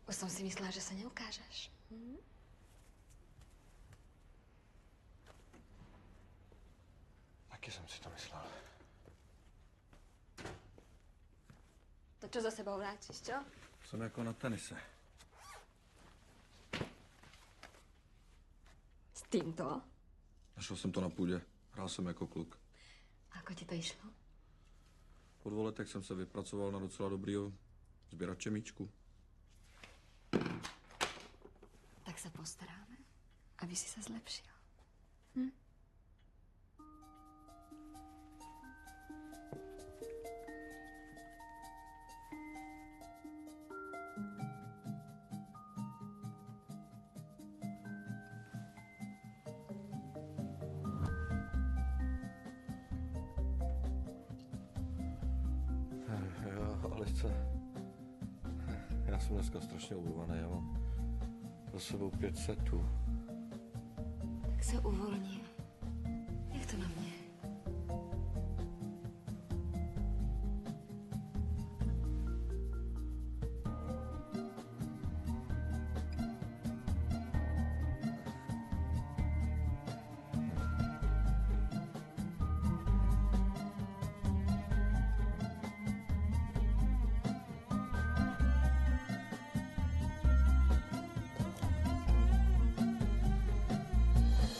Už som si myslela, že sa neukážeš. Taky jsem si to myslel. To čo za sebou vrátiš, čo? Jsem jako na tenise. S týmto? Našel jsem to na půdě. Hrál jsem jako kluk. Ako ti to išlo? Po 2 letech jsem se vypracoval na docela dobrýho sběrače míčku. Tak sa postaráme, aby si sa zlepšil. Alice, já jsem dneska strašně uvolvaný, já mám za sebou 5 setů. Tak se uvolni. Jak to na mě?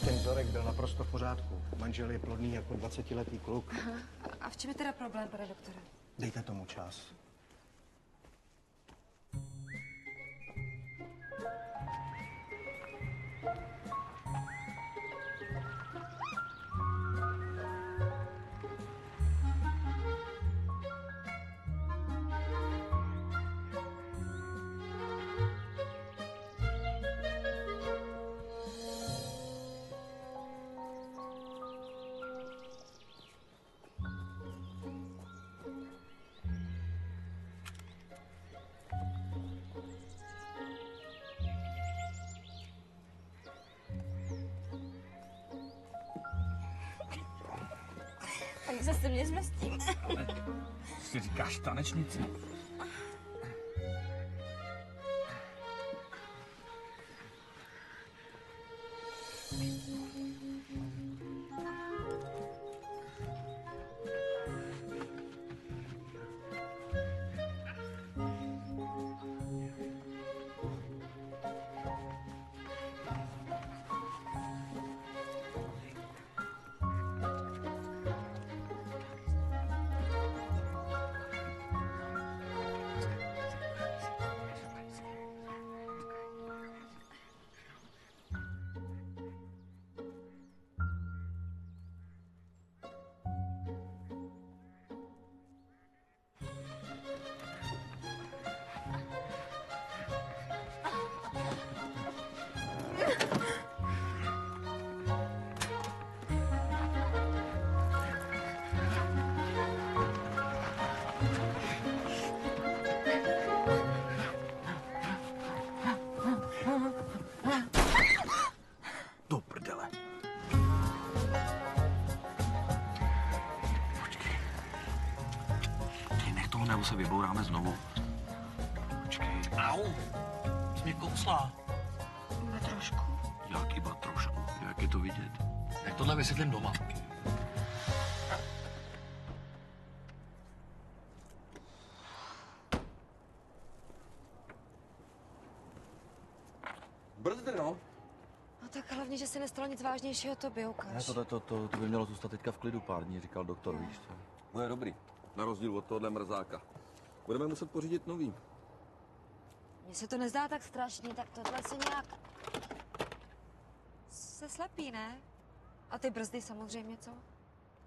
Ten vzorek byl naprosto v pořádku. Manžel je plodný jako 20letý kluk. Aha. A v čem je teda problém, pane doktore? Dejte tomu čas. Ani se mě zmestím. Si říkáš tanečnici? Do prdele. Počkej. Nech toho nebo se vybouráme znovu. Počkej. Au! Jsi mě kousla. Iba trošku. Jak iba trošku? Jak je to vidět? Jak tohle vysvětlím doma? Brzy, no. No tak hlavně, že se nestalo nic vážnějšího, tobě ukáž. Ne, to by mělo zůstat teďka v klidu pár dní, říkal doktor, víš co? Bude dobrý, na rozdíl od tohohle mrzáka. Budeme muset pořídit nový. Mně se to nezdá tak strašně, tak tohle se nějak... Se slepí, ne? A ty brzdy samozřejmě, co?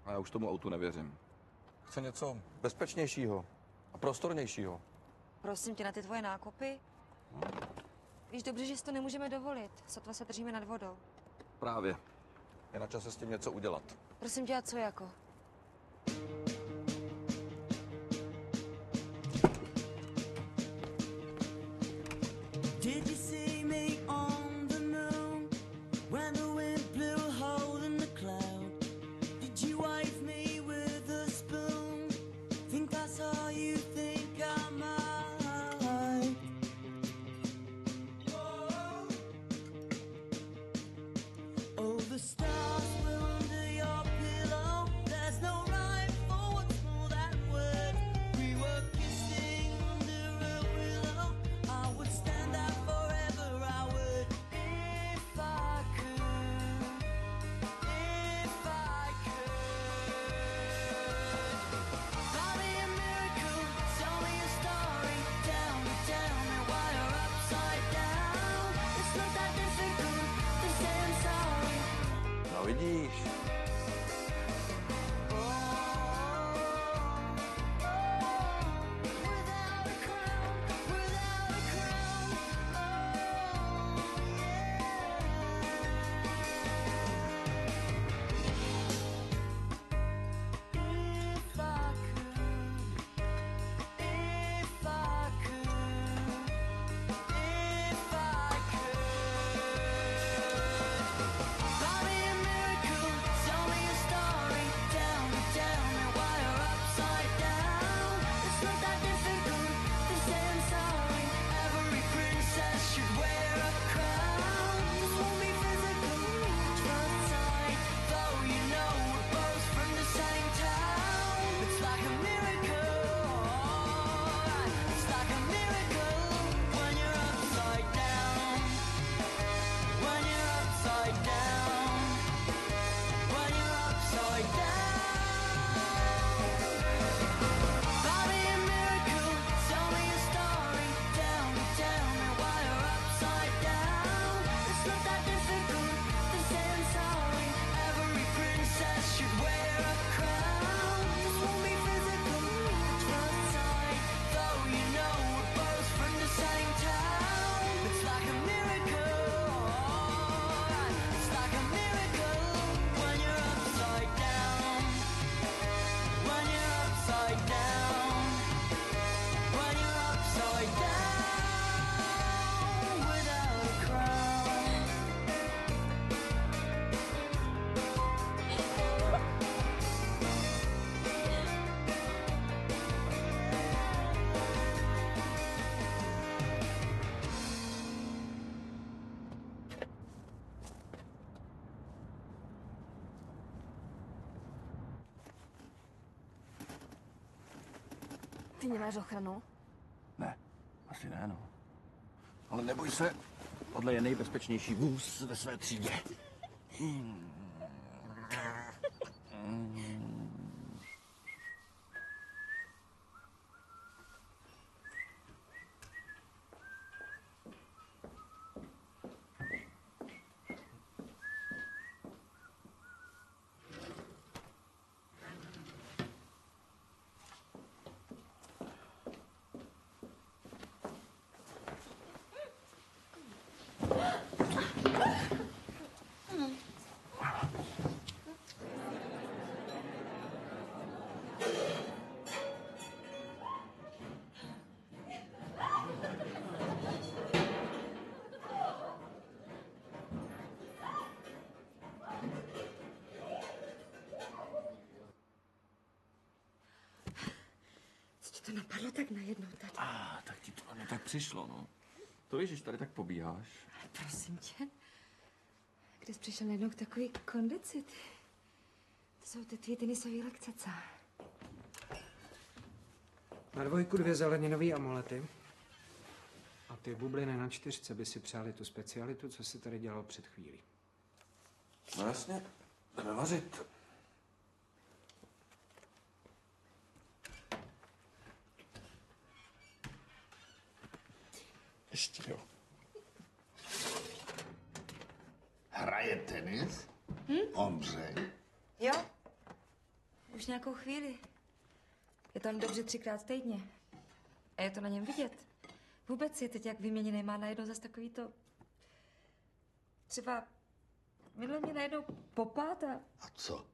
A já už tomu autu nevěřím. Chce něco bezpečnějšího a prostornějšího. Prosím tě, na ty tvoje nákupy? Víš dobře, že si to nemůžeme dovolit. Sotva se držíme nad vodou. Právě. Je na čase s tím něco udělat. Prosím tě, a co jako? Did you see me on the moon when the wind blew a hole in the cloud? Did you wave me with a spoon? Think I saw you, think I might. Oh, the stars were under your pillow. There's no rhyme for what's more than words. We were kissing under a willow. I would stand out forever, I would, if I could, if I could. Buy me a miracle, tell me a story, tell me why you're upside down. It's not that difficult to say I'm sorry. No vidíš. Without a crown, without a crown, if I could, if I could, if I could. Buy me a miracle, tell me a story, tell me why you're upside down. It's not that difficult to say I'm sorry. Every princess should wear a crown. This won't be physical, trust tight, though you know we're both from the same town. It's like a miracle, it's like a miracle when you're upside down. When you're upside down, when you're upside down. Buy me a miracle, tell me a story, tell me why you're upside down. It's not that difficult to say I'm sorry. Every princess should wear a crown. This won't be physical, trust tight, though you know we're both from the same town. It's like a miracle, it's like a miracle when you're upside down. When you're upside down. When you're upside down without a crown. Ty nemáš ochranu? Ne, asi ne, no. Ale neboj se, tohle je nejbezpečnější vůz ve své třídě. Co ti to napadlo tak najednou tady? Tak ti to tak přišlo, no. To víš, že tady tak pobíháš. Ale prosím tě, kde jsi přišel najednou k takový kondici? To jsou ty tvý tenisový lekce, co? Na 2 2 zeleninový amulety. A ty bubliny na 4 by si přáli tu specialitu, co si tady dělal před chvílí. No jasně, jdeme vařit. Ještě jo. Hraje tenis? Ondřej? Jo. Už nějakou chvíli. Je tam dobře 3krát týdně. A je to na něm vidět. Vůbec je teď jak vyměněný, má najednou zase takový to... Třeba minule mě najednou popát a A co?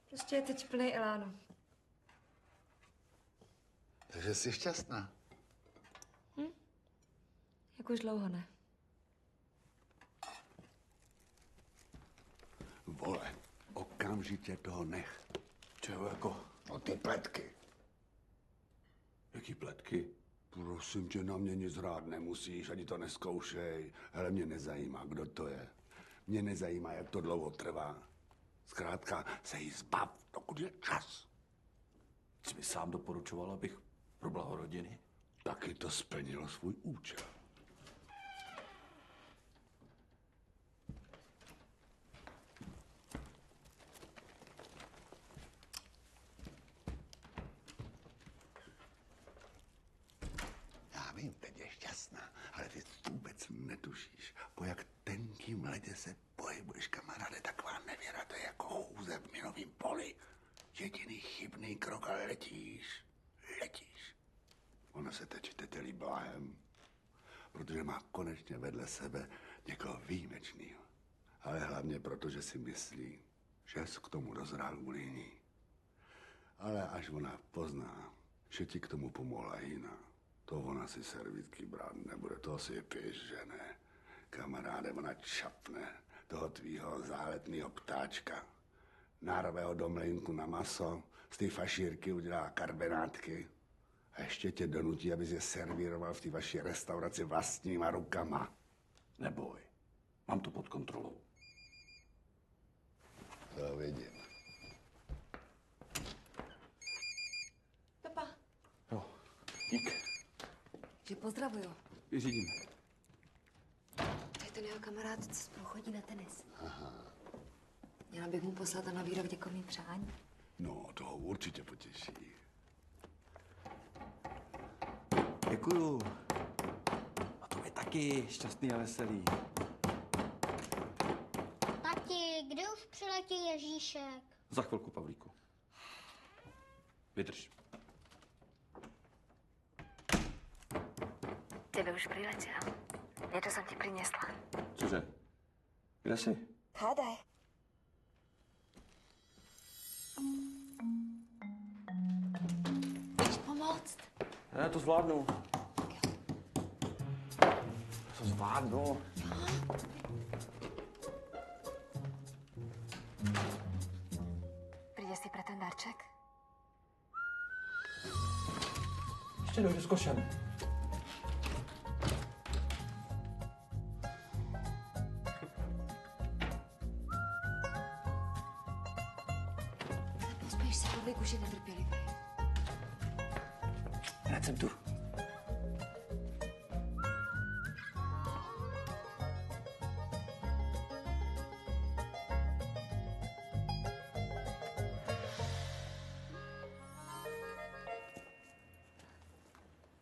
prostě je teď plný elánu. Takže jsi šťastná. Jak už dlouho ne. Vole, okamžitě toho nech. Čeho jako? No ty pletky. Jaký pletky? Prosím tě, na mě nic hrát nemusíš, ani to neskoušej. Hele, mě nezajímá, kdo to je. Mě nezajímá, jak to dlouho trvá. Zkrátka, se jí zbav, dokud je čas. Jsi mi sám doporučoval, abych pro blaho rodiny? Taky to splnilo svůj účel. Já vím, teď je šťastná, ale ty vůbec netušíš, po jak tenkým ledě se pohybuješ, kamaráde, taková nevěra, to je jako chůze v minovém poli. Jediný chybný krok a letíš. Letíš. Ona se teď tetelí bláhem, protože má konečně vedle sebe někoho výjimečného. Ale hlavně proto, že si myslí, že jsi k tomu dozrál kvůli ní. Ale až ona pozná, že ti k tomu pomohla jiná, to ona si servítky brát nebude, to si je pěš, že ne. Kamaráde, ona čapne toho tvýho záletného ptáčka. Nárve ho do mlýnku na maso, z té fašírky udělá karbenátky a ještě tě donutí, abys je servíroval v té vaší restauraci vlastníma rukama. Neboj, mám to pod kontrolou. To vidím. Pepa. Jo, dík. Že pozdravuju. Vyřídím. To je ten jeho kamarád, co spolu chodí na tenis. Aha. Měla bych mu poslat na výrok děkovný přání. No, toho určitě potěší. Děkuju. A to je taky šťastný a veselý. Tati, kdy už přiletí Ježíšek? Za chvilku, Pavlíku. Vydrž. Tebe už přiletěl. Něco jsem ti přinesla. Cože? Kde jsi? Hádaj. Chceš pomoct? Ne, to zvládnu. To zvládnu. Přijde si pro ten darček? Ještě dojdu s košem. Pospíš se, Pavlík už je netrpělivý. Hned jsem tu.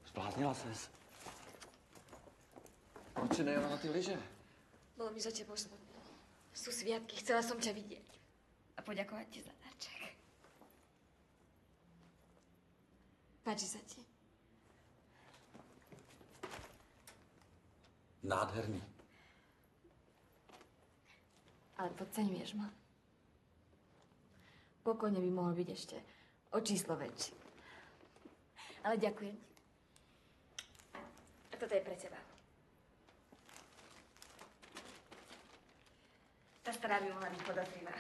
Zbláznila ses. Proč jsi nejela na ty lyže? Bylo mi za tebou smutno. Sú sviatky, chcela som ťa vidieť. A poďakovať ti za darček. Páči sa ti? Nádherný. Ale podceňuješ ma. Pokojne by mohol byť ešte o číslo väčší. Ale ďakujem ti. A toto je pre teba. Tá stará by mohla byť podozrivá.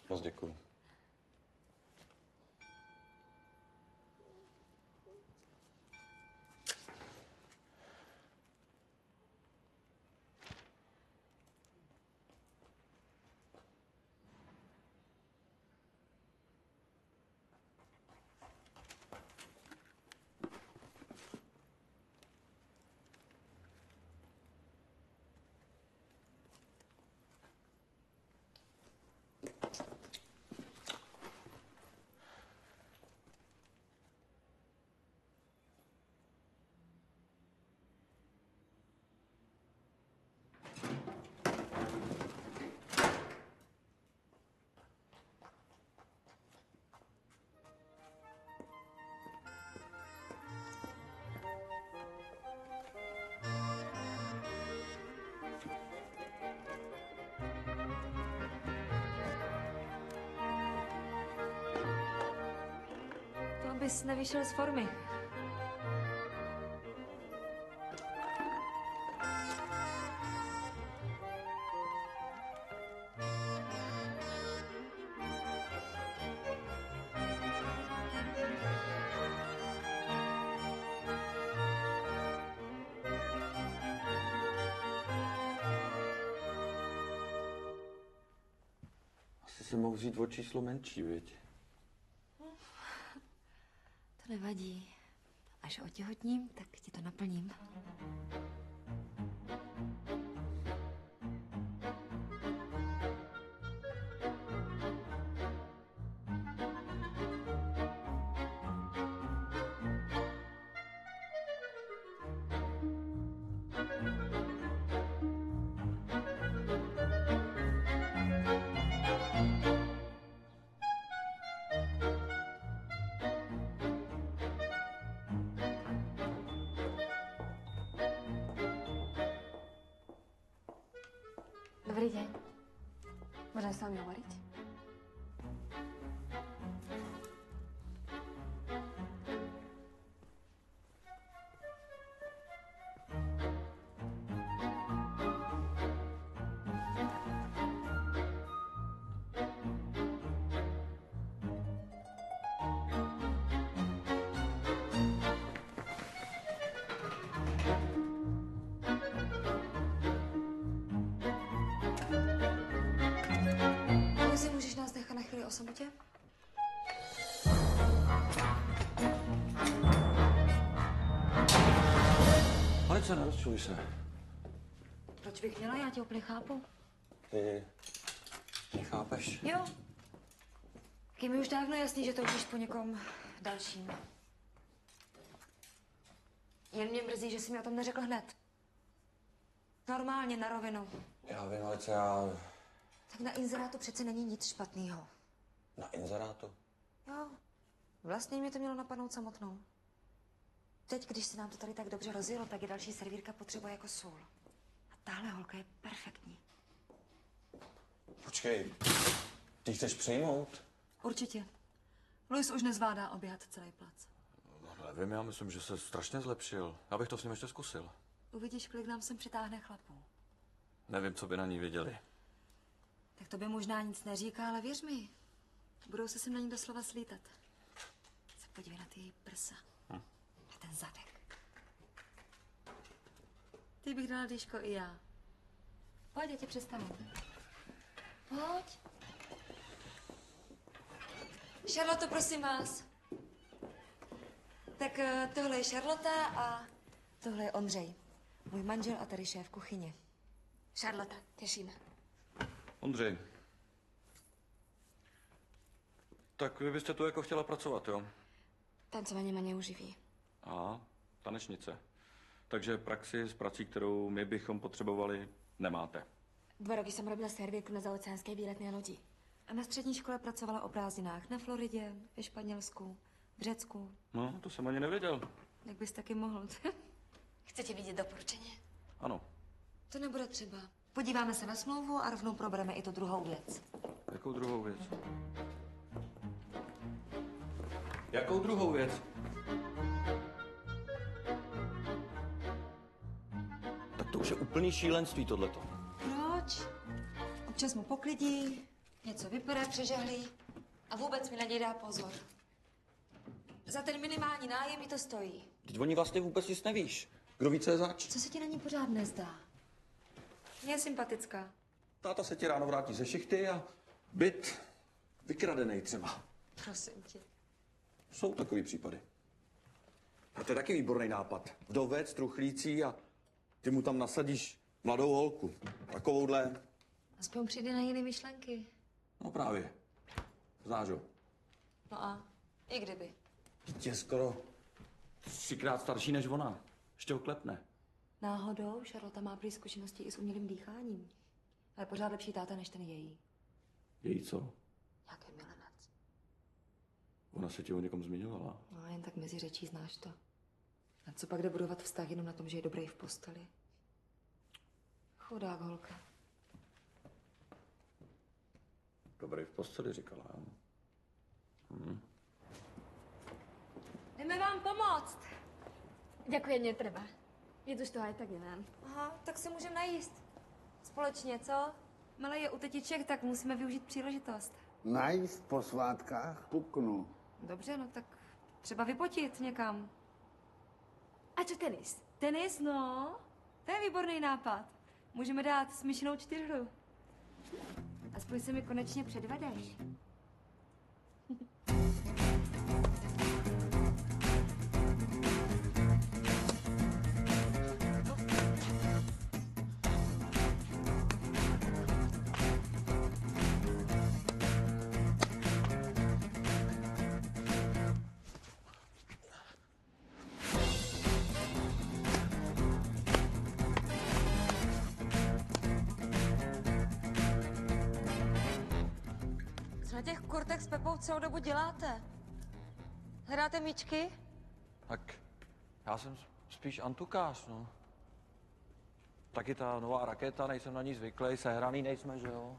Moc děkuju. abys nevyšel z formy. Asi si mohl vzít o číslo menší, viď? To nevadí. Až otěhotním, tak ti to naplním. Dobrý deň. Môžem s vami hovoriť? Můžeš nás nechat na chvíli o samotě? Alice, nerozčuj se. Proč bych měla? Já tě úplně chápu. Ty nechápeš? Jo. Je mi už dávno jasný, že toužíš po někom dalším. Jen mě mrzí, že jsi mi o tom neřekl hned. Normálně, na rovinu. Já vím, Alice, já... Tak na inzerátu přece není nic špatného. Na inzerátu? Jo. Vlastně mě to mělo napadnout samotnou. Teď, když se nám to tady tak dobře rozjelo, tak je další servírka potřeba jako sůl. A tahle holka je perfektní. Počkej, ty chceš přejmout? Určitě. Luis už nezvládá oběhat celý plac. No, nevím, já myslím, že se strašně zlepšil. Já bych to s ním ještě zkusil. Uvidíš, kolik nám sem přitáhne chlapů. Nevím, co by na ní věděli. Tak to by možná nic neříká, ale věř mi. Budou se sem na ní doslova slítat. Se podívej na ty její prsa. A ten zadek. Ty bych dala dýško i já. Pojď, já tě představím. Pojď. Charlotte, prosím vás. Tak tohle je Charlotte a tohle je Ondřej. Můj manžel a tady šéf kuchyně. Charlotte, těšíme. Ondřej. Tak vy byste tu jako chtěla pracovat, jo? Tancování mě neuživí. A tanečnice. Takže praxi s prací, kterou my bychom potřebovali, nemáte. 2 roky jsem robila servírku na zaoceánské výletné lodi. A na střední škole pracovala o prázdninách na Floridě, ve Španělsku, v Řecku. No, to jsem ani nevěděl. Jak bys taky mohl. Chcete vidět doporučení? Ano. To nebude třeba. Podíváme se na smlouvu a rovnou probereme i tu druhou věc. Jakou druhou věc? Jakou druhou věc? Tak to už je úplný šílenství, tohleto. Proč? Občas mu poklidí, něco vypere, přežehlí a vůbec mi na něj dá pozor. Za ten minimální nájem mi to stojí. Teď o ní vlastně vůbec nic nevíš. Kdo ví, co je zač? Co se ti na ní pořád nezdá? Je sympatická. Táta se ti ráno vrátí ze šichty a byt vykradenej třeba. Prosím tě. Jsou takový případy. A to je taky výborný nápad. Vdovec, truchlící a ty mu tam nasadíš mladou holku. Takovouhle. Aspoň přijde na jiné myšlenky. No právě. Znáš ho. No a i kdyby. Teď je skoro 3krát starší než ona. Ještě ho klepne. Náhodou Charlotte má prý zkušenosti i s umělým dýcháním. Ale pořád lepší táta než ten její. Její co? Nějaký milenec. Ona se ti o někom zmiňovala. No jen tak mezi řečí, znáš to. A co pak jde budovat vztah jenom na tom, že je dobrý v posteli? Chudák holka. Dobrý v posteli, říkala. vám pomoct? Děkuji, mě treba. Jít už toho aj tak nemám. Aha, tak se můžeme najíst. Společně, co? Malej je u tetiček, tak musíme využít příležitost. Najíst po svátkách puknu. Dobře, no tak třeba vypotit někam. A co tenis? Tenis, no. To je výborný nápad. Můžeme dát smíšenou 4hru. Aspoň se mi konečně předvedeš. Co na těch kurtech s Pepou celou dobu děláte? Hledáte míčky? Tak já jsem spíš antukář, no. Taky ta nová raketa, nejsem na ní zvyklý, sehraný nejsme, že jo?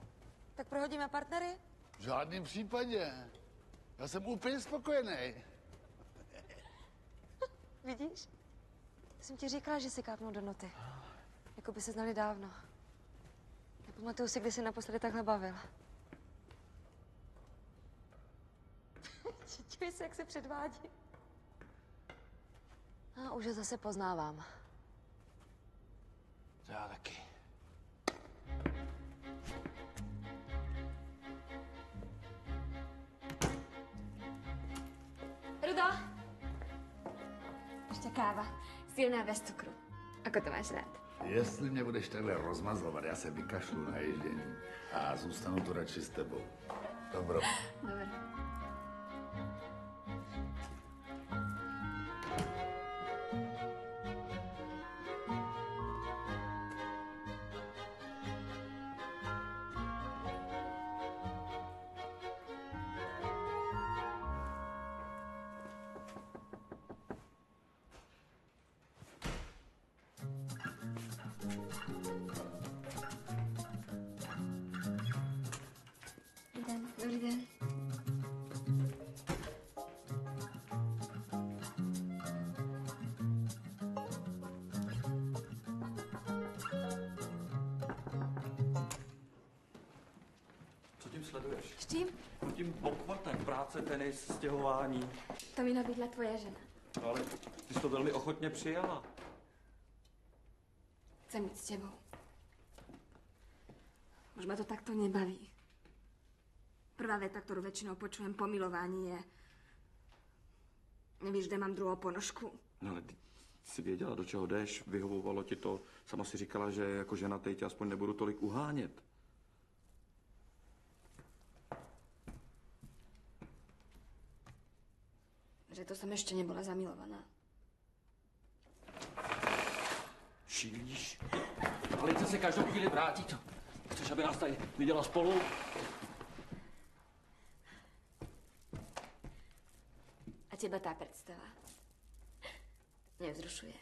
Tak prohodíme partnery? V žádném případě. Já jsem úplně spokojený. Vidíš? Jsem ti říkala, že si kápnu do noty. Jako by se znali dávno. Nepamatuju si, kdy jsi naposledy takhle bavil. Dívej se, jak se předvádí. A už ho zase poznávám. Já taky. Rudo! Ještě káva. Silná bez cukru. Ako to máš rád? Jestli mě budeš takhle rozmazlovat, já se vykašlu na ježdění a zůstanu tu radši s tebou. Dobro. Dobre. Dobrý den. Co tím sleduješ? S čím? No tím obchvatem, práce, tenis, stěhování. To mi nabídla tvoje žena. Ale ty jsi to velmi ochotně přijala. Chcem jít s tebou. Už ma to takto nebaví. Prvá veta, ktorú väčšinou počujem po milovaní je... Nevíš, kde mám druhou ponožku? No ale ty jsi věděla, do čeho jdeš, vyhovovalo ti to. Sama si říkala, že jako žena teď aspoň nebudu tolik uhánět. Že to som ešte nebola zamilovaná. Šílíš? Alice se každou chvíli vrátí. Co? Chceš, aby nás tady viděla spolu? A teba tá predstava nevzrušuje.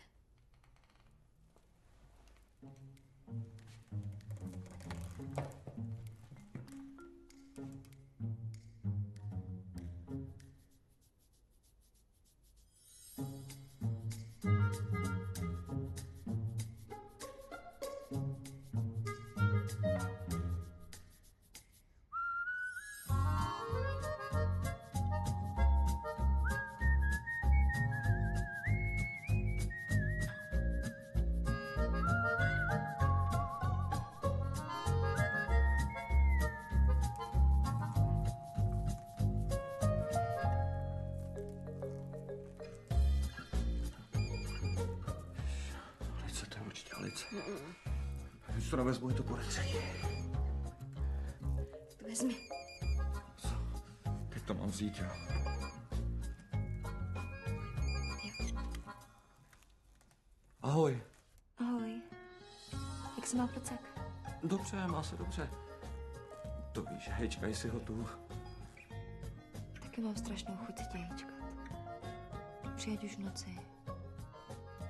Alice, to je určitě Alice. Když to nevezmu, je to podezření. To vezmi. Co? Teď to mám vzít, jo? Ahoj. Ahoj. Jak se má procek? Dobře, má se dobře. To víš, hejčkaj si ho tu. Taky mám strašnou chuť se tě hýčkat. Přijeď už v noci.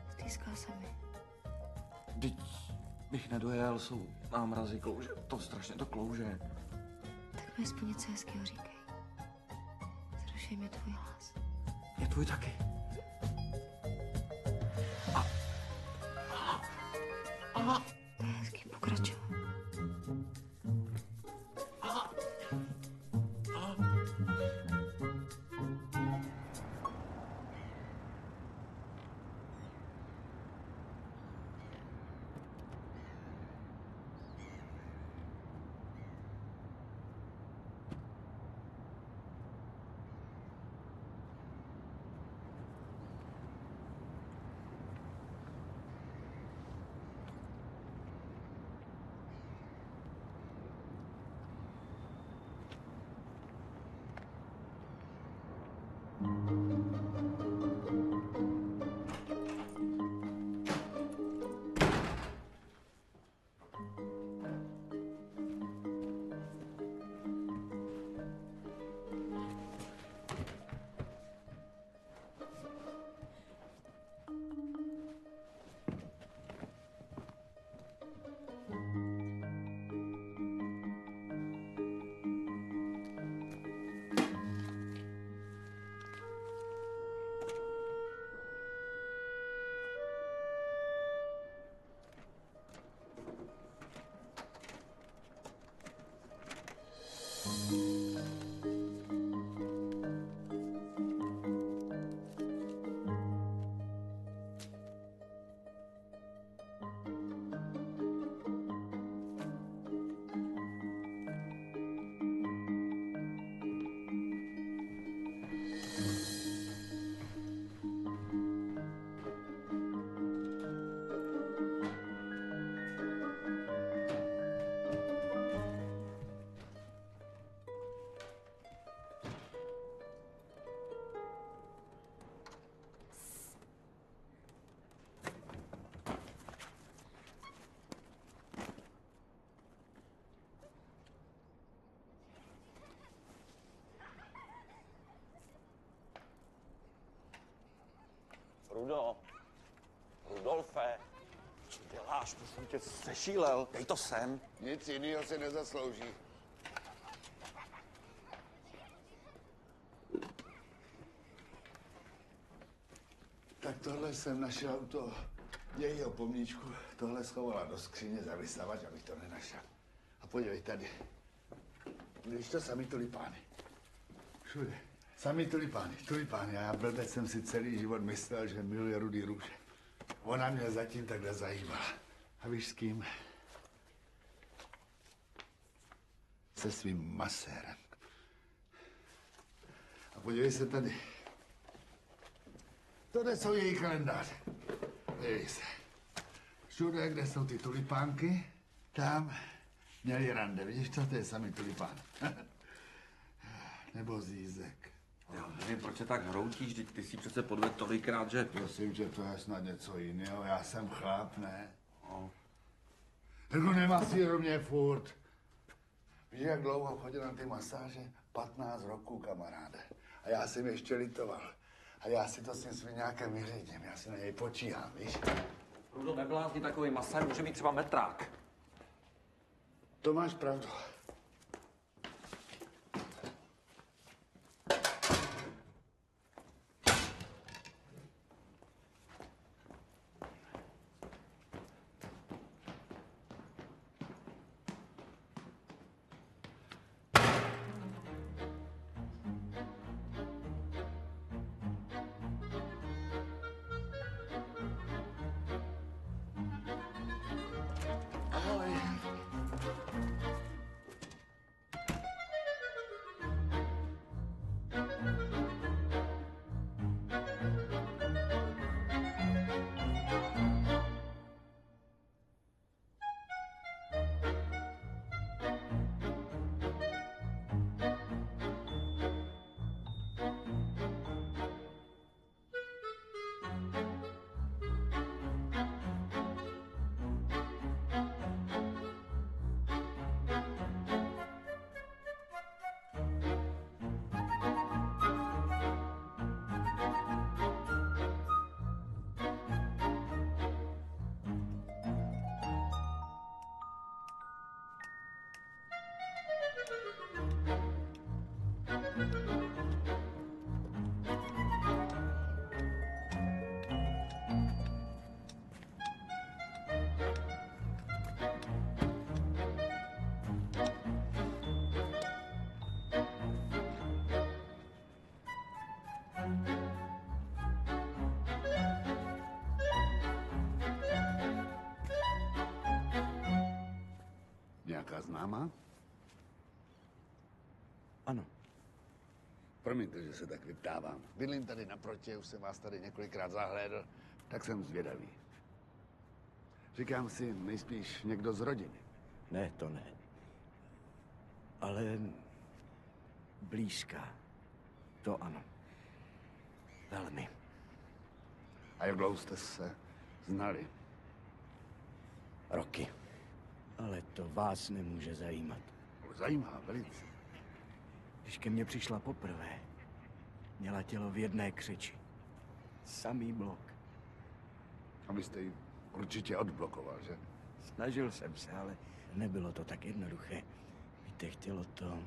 Stýská se mi. Teď bych nedojel, jsou námrazy, klouže, to strašně to klouže. Tak mi aspoň něco hezkého říkej. Zrušej mi tvůj hlas. Je tvůj taky. Hezky pokračuj. Rudolfe, co děláš? To jsem tě sešílel. Dej to sem. Nic jiného si nezaslouží. Tak tohle jsem našel u toho jejího pomníčku. Tohle schovala do skříně za vysavač, abych to nenašel. A podívej tady. Když to samý tulipány. Všude. Samý tulipány. A já blbec jsem si celý život myslel, že miluje rudý růže. Ona mě zatím takhle zajímala. A víš s kým? Se svým masérem. A podívej se tady. Tohle jsou její kalendáře. Podívej se. Všude, kde jsou ty tulipánky, tam měli rande. Vidíš to? To je samý tulipán. Nebo zízek. Já nevím, proč se tak hroutíš, vždyť ty si přece podvedl tolikrát, že... Prosím tě, to je snad něco jiného. Já jsem chlap, ne? No. Jako nemasíruj mě furt. Víš, jak dlouho chodil na ty masáže? 15 roků, kamaráde. A já jsem ještě litoval. A já si to s tím sviňákem vyřídím. Já si na něj počíhám, víš? Rudo, neblázni, takový masér může mít třeba metrák. To máš pravdu. Nějaká známá? Ano. Promiňte, že se tak vyptávám. Bydlím tady naproti, už jsem vás tady několikrát zahlédl, tak jsem zvědavý. Říkám si, nejspíš někdo z rodiny. Ne, to ne. Ale blízká. To ano. Velmi. A jak dlouho jste se znali? Roky. Ale to vás nemůže zajímat. Zajímá velice. Když ke mně přišla poprvé, měla tělo v jedné křeči. Samý blok. Abyste ji určitě odblokoval, že? Snažil jsem se, ale nebylo to tak jednoduché. Víte, chtělo to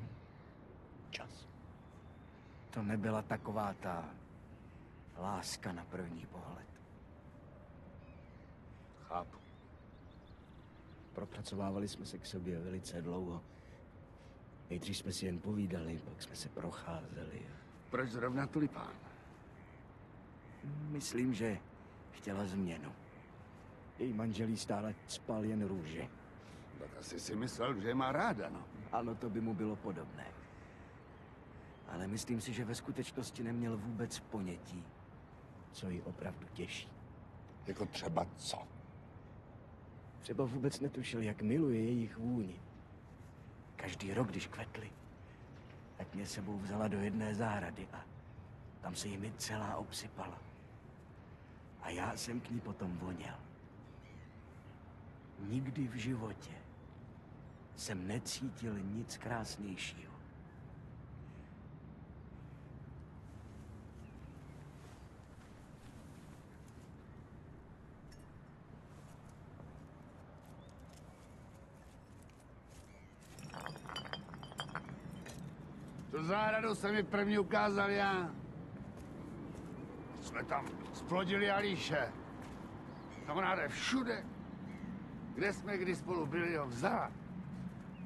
čas. To nebyla taková ta láska na první pohled. Chápu. Propracovávali jsme se k sobě velice dlouho. Nejdřív jsme si jen povídali, pak jsme se procházeli. Proč zrovna tulipán? Myslím, že chtěla změnu. Její manželí stále cpal jen růže. Tak asi si myslel, že je má ráda, no. Ano, to by mu bylo podobné. Ale myslím si, že ve skutečnosti neměl vůbec ponětí, co ji opravdu těší. Jako třeba co? Třeba vůbec netušil, jak miluje jejich vůni. Každý rok, když kvetly, tak mě sebou vzala do jedné zahrady a tam se jimi celá obsypala. A já jsem k ní potom voněl. Nikdy v životě jsem necítil nic krásnějšího. Tu zahradu se mi první ukázal já. Jsme tam splodili Alíše. Kamaráde, všude, kde jsme kdy spolu byli, ho vzala.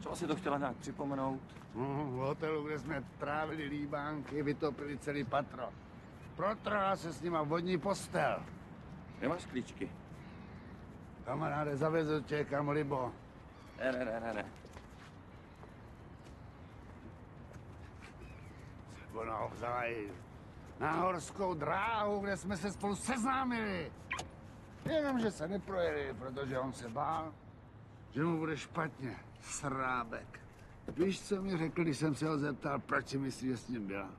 Co asi to chtěla nějak připomenout? V hotelu, kde jsme trávili líbánky, vytopili celý patro. Protrhla se s nima vodní postel. Nemáš klíčky? Kamaráde, zavezu tě kam libo. Ne. Ona ho vzala i na horskou dráhu, kde jsme se spolu seznámili. Jenomže se neprojeli, protože on se bál, že mu bude špatně. Srábek. Víš, co mi řekl, když jsem se ho zeptal, proč si myslí, že s ním byla?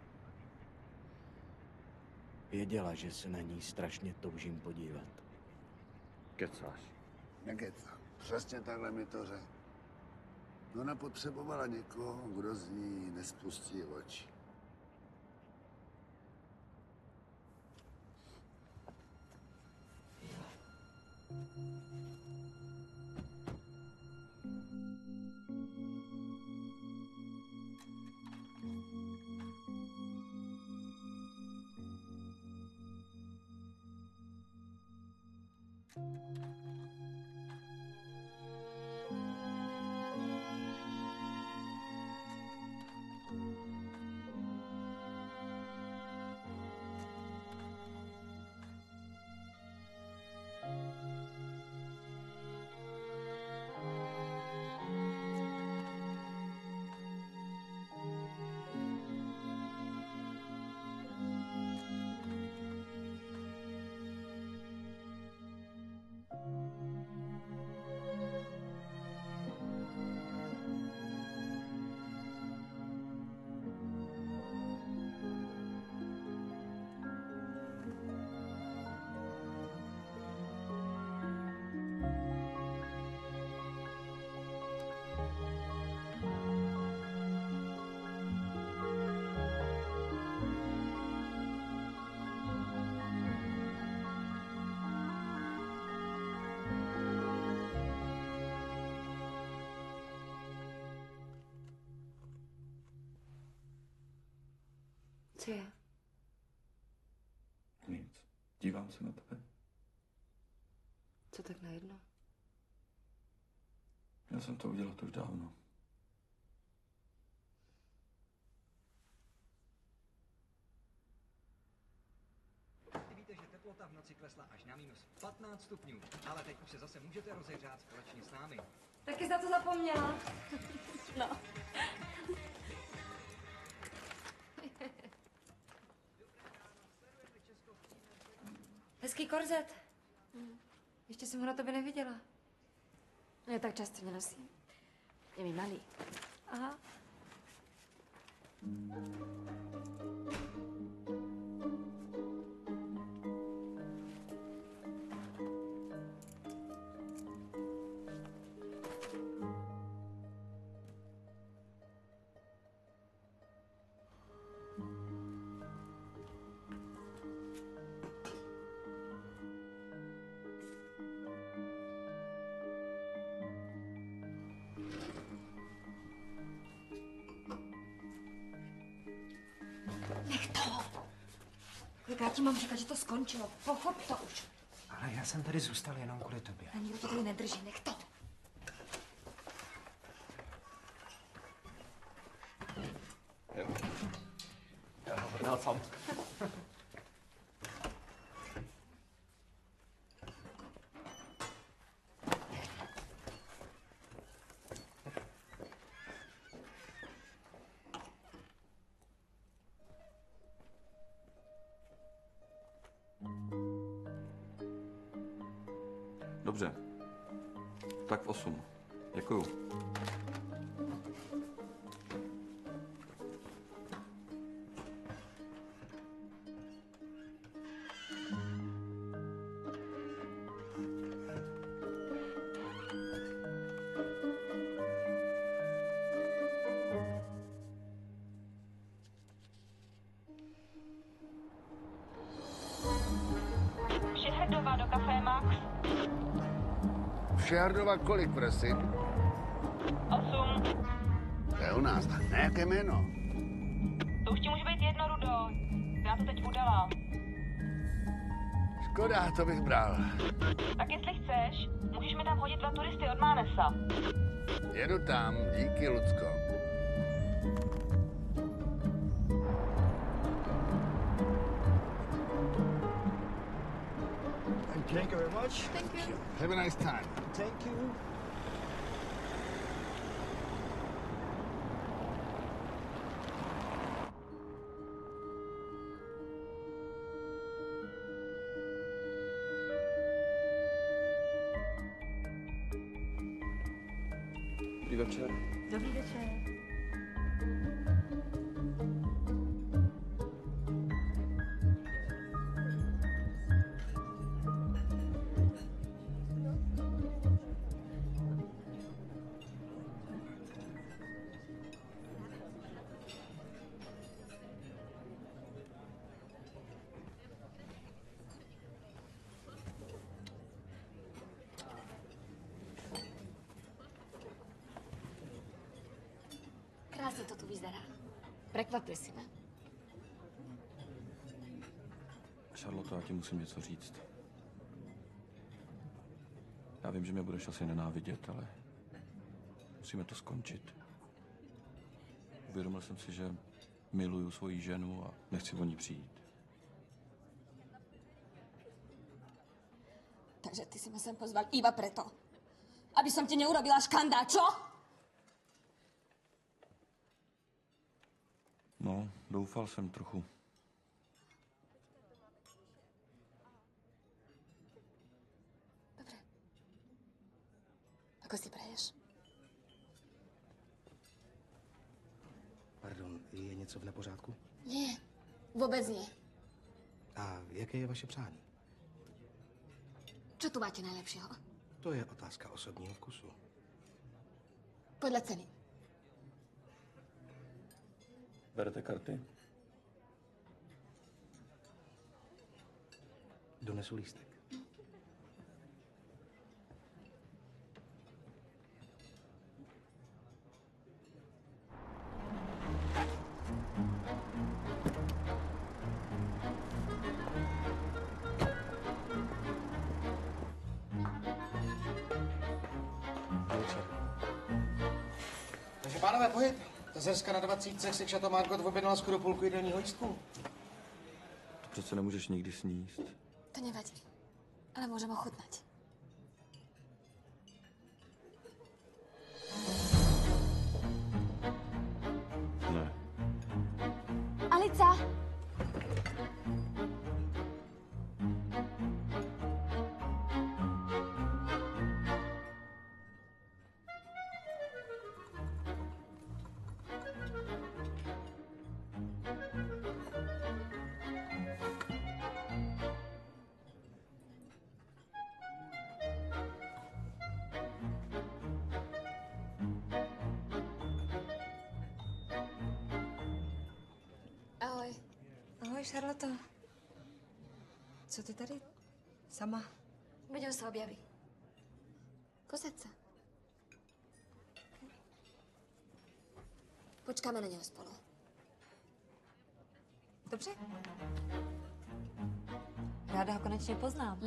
Věděla, že se na ní strašně toužím podívat. Kecáš. Nekecám. Přesně takhle mi to řekl. Ona potřebovala někoho, kdo z ní nespustí oči. Co je? Nic. Dívám se na tebe. Co tak najednou? Já jsem to udělal už dávno. teplota v noci klesla až na minus 15 stupňů. Ale teď už se zase můžete rozehřát společně s námi. Taky jsi na to zapomněla. No. Hezký korzet. Ještě jsem ho na tobě neviděla. Já tak často nenosím. Je mi malý. Aha. Nech toho. Kolik já ti mám říkat, že to skončilo? Pochop to už. Ale já jsem tady zůstal jenom kvůli tobě. A nikdo to tady nedrží, nech to. Já ho prdel sám. Dobře. Tak v 8. Děkuju. Šehrdova do Café Max. Šehrdova kolik, prosím? 8. To je u nás, tak ne, jaké jméno? To už ti může být jedno, Rudo. Já to teď udala. Škoda, to bych bral. Tak jestli chceš, můžeš mi tam hodit 2 turisty od Mánesa. Jedu tam, díky, Lucko. Thank you very much. Thank you. Have a nice time. Thank you. Dobrý večer. Dobrý večer. Krásně to tu vyzerá. Prekvapil si, ne? Charlotte, já ti musím něco říct. Já vím, že mě budeš asi nenávidět, ale musíme to skončit. Uvědomil jsem si, že miluju svoji ženu a nechci o ní přijít. Takže ty si ma sem pozval iba preto, aby som ti neurobila škandál, čo? No, doufal jsem trochu. Dobre. Ako si praješ? Pardon, je něco v nepořádku? Nie, vôbec nie. A jaké je vaše přání? Čo tu máte najlepšieho? To je otázka osobního vkusu. Podľa ceny. Berete karty? Donesu lístek. Takže pánové, pohyb. Ta Zerska na 20 si Chateau Margaux objednala skoro půlku jídelního lístku. To přece nemůžeš nikdy sníst. To To nevadí, ale môžem ochutnať. Ne. Alica! Ahoj. Ahoj, Charloto. Co ty tady? Sama? Budem sa objaví. Kozať sa. Počkáme na něho spolu. Dobře. Ráda ho konečně poznám.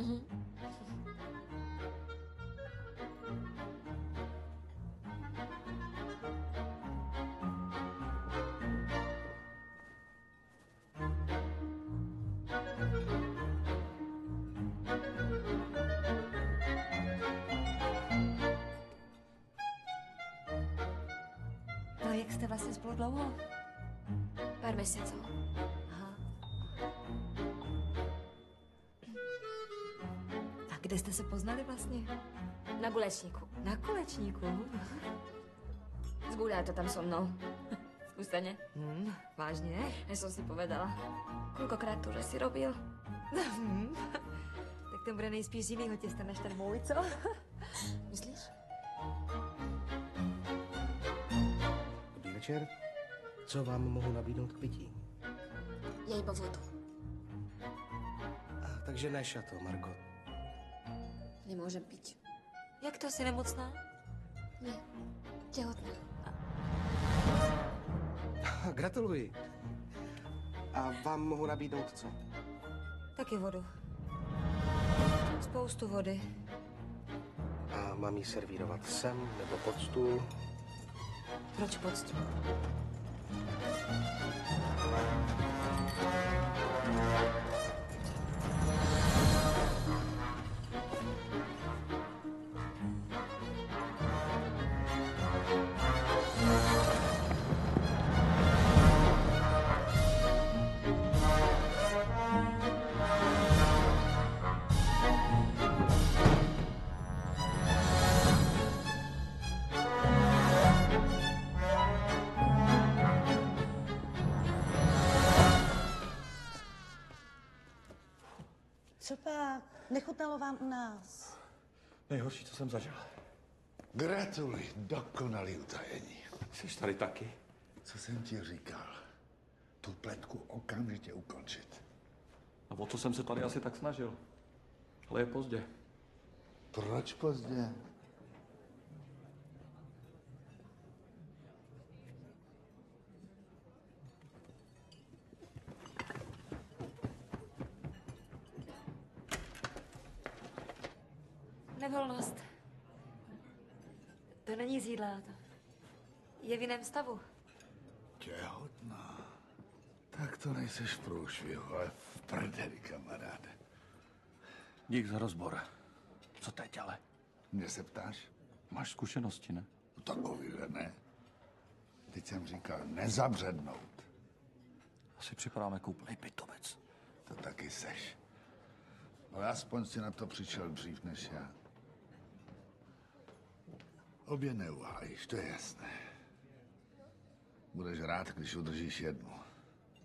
No, jak jste vlastně spolu dlouho? Pár mesiacov. Aha. A kde jste se poznali vlastně? Na Gulečníku. Na Kulečníku? Zgúľa to tam so mnou. Skúsene. Vážně? Ja som si povedala. Koľkokrát to už asi robil? Tak to bude nejspíš z jinýho těsta než ten můj, co? Myslíš? Dobrý večer. Co vám mohu nabídnout k pití? Ja iba vodu. Takže ne šato, Margot. Nemôžem piť. Jak to, jsi nemocná? Nie. Tehotná. Gratuluji. A vám mohu nabídnout co? Taky vodu. Spoustu vody. A mám ji servírovat sem nebo pod stůl? Proč pod stůl? Co pak? Nechutnalo vám u nás? Nejhorší, co jsem zažil. Gratuluji, dokonalý utajení. Jsi tady taky? Co jsem ti říkal? Tu pletku okamžitě ukončit. A o co jsem se tady asi tak snažil? Ale je pozdě. Proč pozdě? Nevolnost. To není z jídla. To je v jiném stavu. Těhotná. Tak to nejseš v průšvihu, ale v prdeli, kamaráde. Dík za rozbor. Co teď ale? Mě se ptáš? Máš zkušenosti, ne? Takovýhle ne. Teď jsem říkal nezabřednout. Asi připadám jako úplnej pitomec. To taky seš. Ale aspoň si na to přišel dřív než já. Obě neuhájíš, to je jasné. Budeš rád, když udržíš jednu.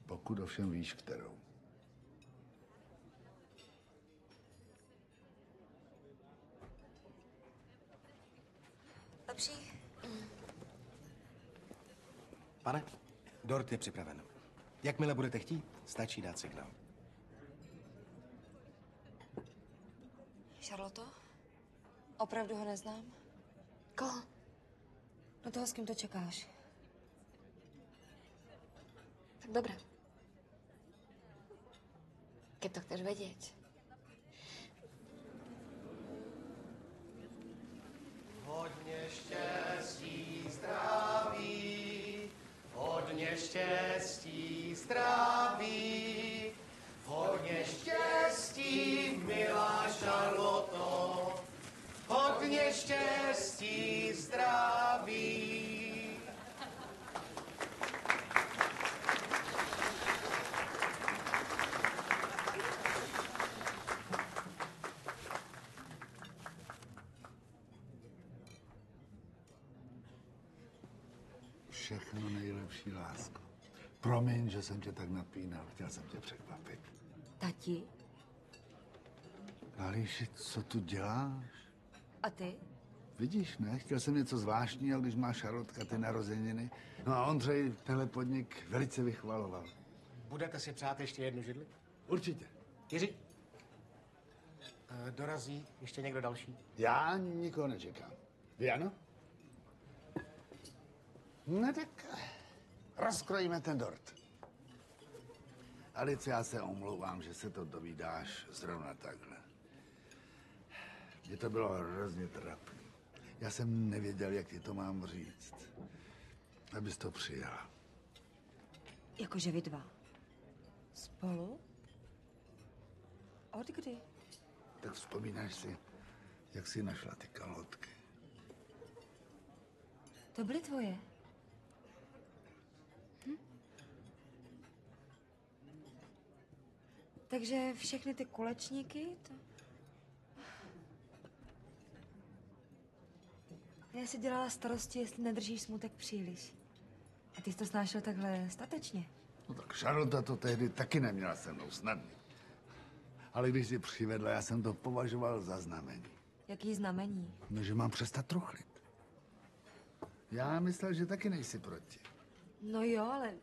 Pokud ovšem víš, kterou. Lepší? Pane, dort je připraven. Jakmile budete chtít, stačí dát signál. Charloto? Opravdu ho neznám? Koho? No toho, s kým to čekáš. Tak dobré. Keď to chceš vedieť. Hodně štěstí, zdraví, hodně štěstí, zdraví, hodně štěstí v všechno nejlepší, lásko. Promiň, že jsem tě tak napínal. Chtěl jsem tě překvapit. Tati? Alíši, co tu děláš? A ty? Vidíš, ne? Chtěl jsem něco zvláštního, když má Šarlotka ty narozeniny. No a Ondřej tenhle podnik velice vychvaloval. Budete si přát ještě jednu židli? Určitě. Jiří? Dorazí ještě někdo další? Já nikoho nečekám. Vy ano? No tak rozkrojíme ten dort. Alice, já se omlouvám, že se to dovídáš zrovna takhle. Mně to bylo hrozně trapný. Já jsem nevěděl, jak ti to mám říct. Abys to přijala. Jakože vy dva. Spolu? Od kdy? Tak vzpomínáš si, jak jsi našla ty kalhotky? To byly tvoje. Takže všechny ty kulečníky, to... Já si dělala starosti, jestli nedržíš smutek příliš. A ty jsi to snášel takhle statečně. No tak Charlotte to tehdy taky neměla se mnou snadný. Ale když jsi přivedla, já jsem to považoval za znamení. Jaký znamení? No, že mám přestat truchlit. Já myslel, že taky nejsi proti. No jo, ale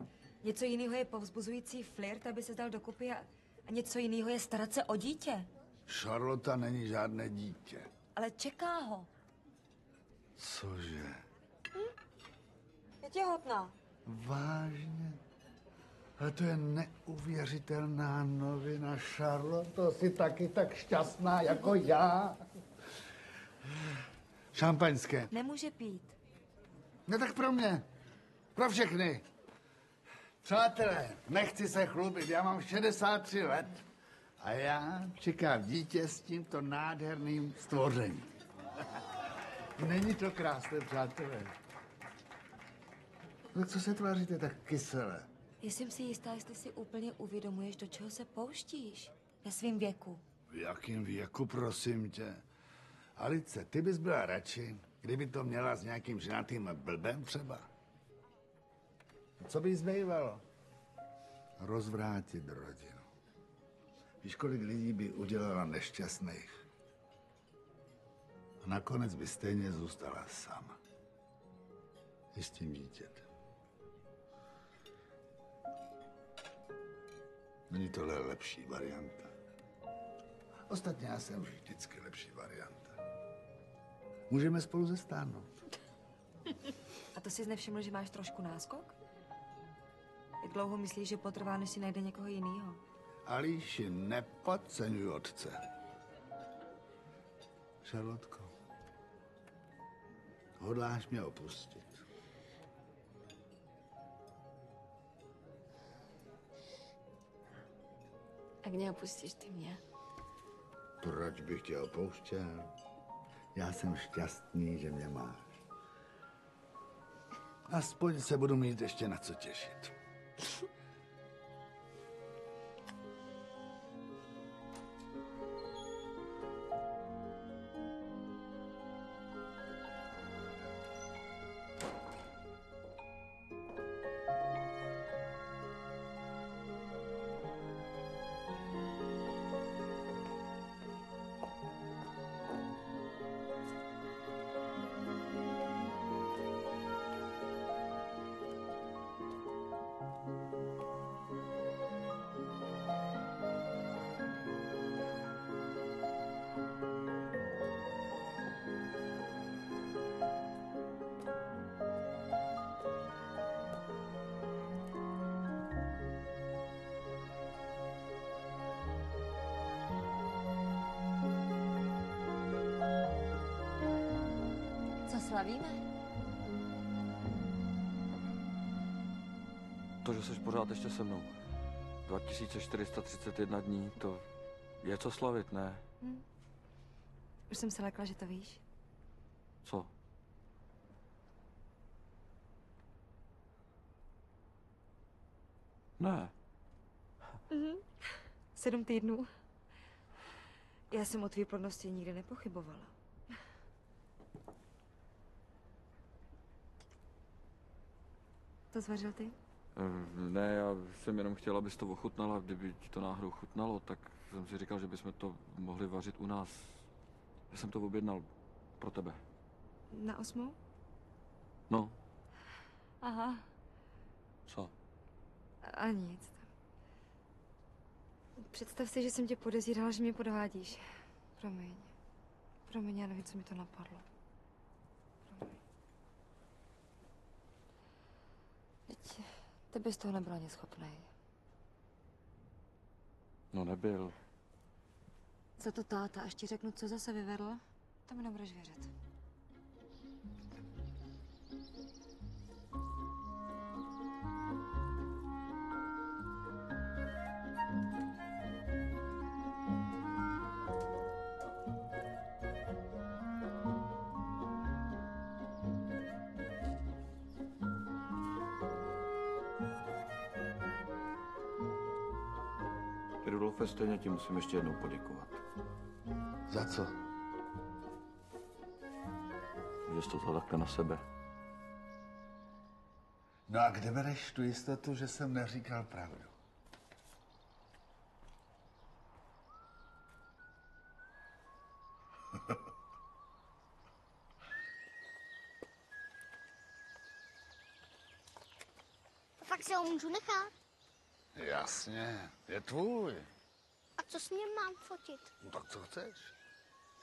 něco jiného je povzbuzující flirt, aby se dal dokupy a něco jiného je starat se o dítě. Charlotte není žádné dítě. Ale čeká ho. Cože? Je těhotná. Vážně? Ale to je neuvěřitelná novina, Charlotte. To jsi taky tak šťastná jako já. Šampaňské. Nemůže pít. No tak pro mě. Pro všechny. Přátelé, nechci se chlubit, já mám 63 let. A já čekám dítě s tímto nádherným stvořením. Není to krásné, přátelé? No co se tváříte tak kysele? Jsem si jistá, jestli si úplně uvědomuješ, do čeho se pouštíš ve svém věku. V jakém věku, prosím tě? Alice, ty bys byla radši, kdyby to měla s nějakým ženatým blbem třeba. Co by zbývalo? Rozvrátit rodinu. Víš, kolik lidí by udělala nešťastných? A nakonec by stejně zůstala sama. I s tím dítětem. Není tohle lepší varianta? Ostatně já jsem vždycky lepší varianta. Můžeme spolu zestárnout. A to jsi nevšiml, že máš trošku náskok? Jak dlouho myslíš, že potrvá, než si najde někoho jiného? Alíši, nepodceňuj otce. Šarlotko, hodláš mě opustit? Jak neopustíš ty mě? Proč bych tě opouštěl? Já jsem šťastný, že mě máš. Aspoň se budu mít ještě na co těšit. Co slavíme? To, že jsi pořád ještě se mnou. 2431 dní, to je co slavit, ne? Už jsem se lekla, že to víš. Co? Ne. 7 týdnů. Já jsem o tvý plodnosti nikdy nepochybovala. to zvařil ty? Ne, já jsem jenom chtěl, abys to ochutnala. Kdyby ti to náhodou chutnalo, tak jsem si říkal, že bychom to mohli vařit u nás. Já jsem to objednal pro tebe. Na 8? No, Aha. co? A nic. Představ si, že jsem tě podezírala, že mě podvádíš. Promiň. Promiň, já nevím, co mi to napadlo. Promiň. Teď ty bys toho nebyl ani schopnej. No nebyl. Za to táta, až ti řeknu, co zase vyvedl, to mi nebudeš věřit. Rudolfe, stejně ti musím ještě jednou poděkovat. Za co? Že jsi to vzal takhle na sebe. No a kde bereš tu jistotu, že jsem neříkal pravdu? Fakt si ho můžu nechat? Jasně, je tvůj. A co s ním mám fotit? No tak co chceš?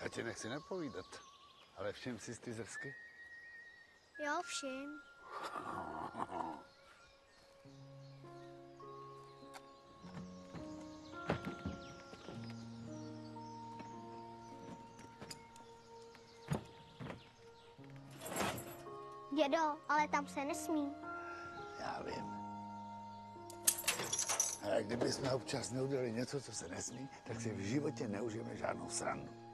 Já ti nechci napovídat. Ale všim si ty zrsky? Jo, všim. Dědo, ale tam se nesmí. Já vím. Ale kdybychom občas neudělali něco, co se nesmí, tak si v životě neužijeme žádnou srandu.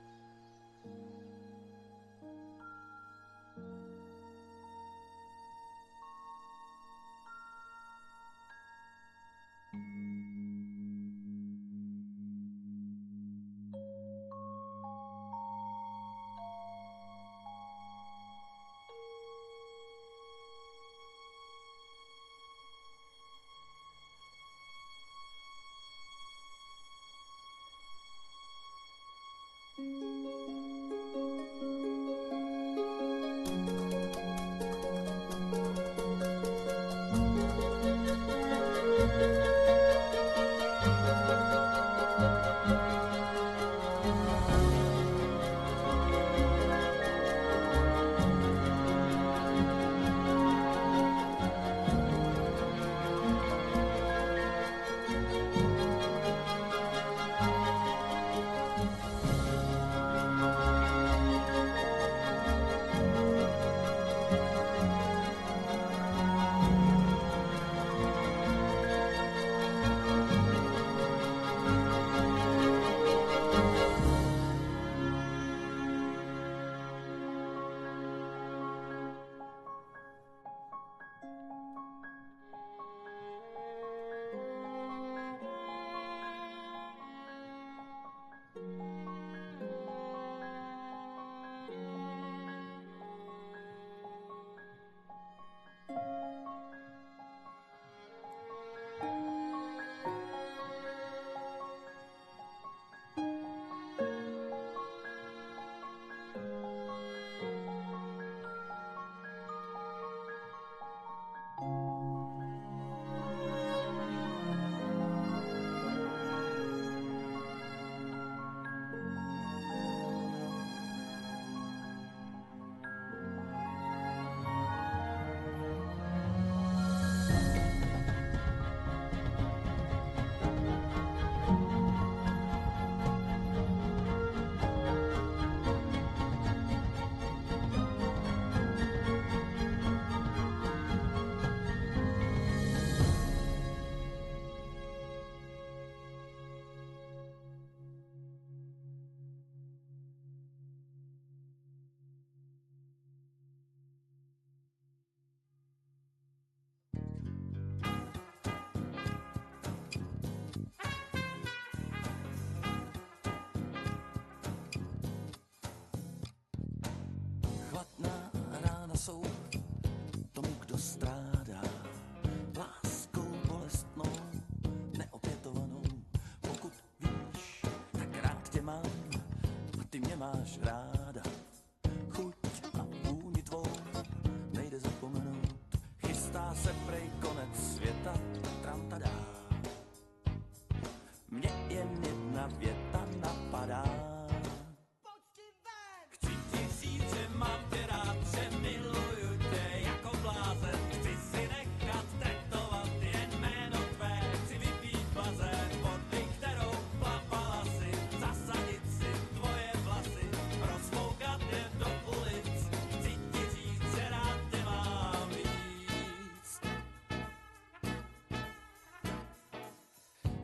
máš ráda. Chuť a vůni tvou nejde zapomenout. Chystá se prej konec světa, tramtadá. Mně jen jedna věta napadá. Chci ti říct, že mám tě rád, že miluju tě jako blázen. Chci si nechat tektovat jen jméno tvé. Chci vypít bazén vody, kterou plapala si. Zasadit si tvoje vlasy, rozfoukat je do ulic. Chci ti říct, že rád tě mám víc.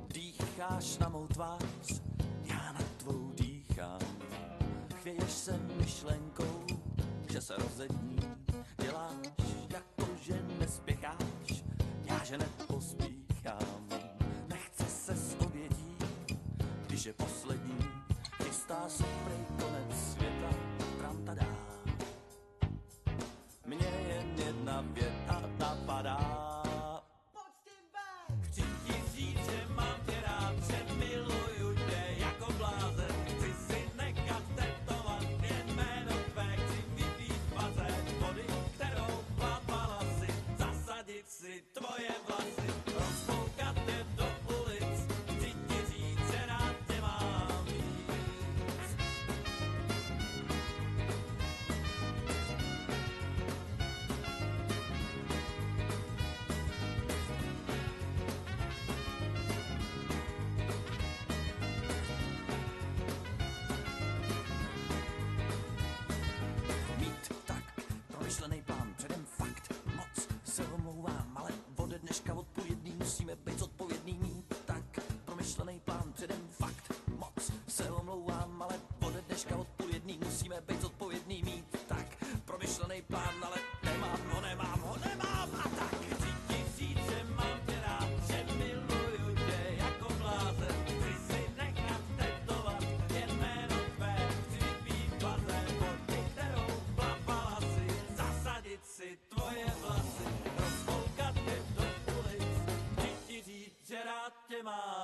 Dýcháš na mou tvář, já na tvou dýchám. Chvěješ se myšlenkou, že se rozední. Děláš jako, že nespěcháš, já že nepospíchám. Nechce se s obětí, když je poslední. Chystá se prej konec světa, tramtadá. Mně jen jedna věta napadá. Chci ti říct, že mám tě rád, že miluju tě jako blázen. Chci si nechat tetovat jen jméno tvé. Chci vypít bazén vody, kterou plapala si. Zasadit si tvoje vlasy, rozfoukat je do ulic. Chci ti říct, že rád tě mám víc. Mít tak promyšlený plán, předem fakt, moc se omlouvám, ale ode dneška odpovědný musíme být zodpovědný. Mít tak promyšlený plán, předem fakt, moc se omlouvám, ale ode dneška odpovědný musíme být zodpovědný. Mít tak promyšlený plán, ale nemám a tak chci ti říct, že mám tě rád, že miluju tě jako blázen. Chci si nechat tetovat jen jméno tvé. Chci vypít bazén vody, kterou plapala si. Zasadit si tvoje vlasy, rozfoukat je do ulic. Chci ti říct, že rád tě mám.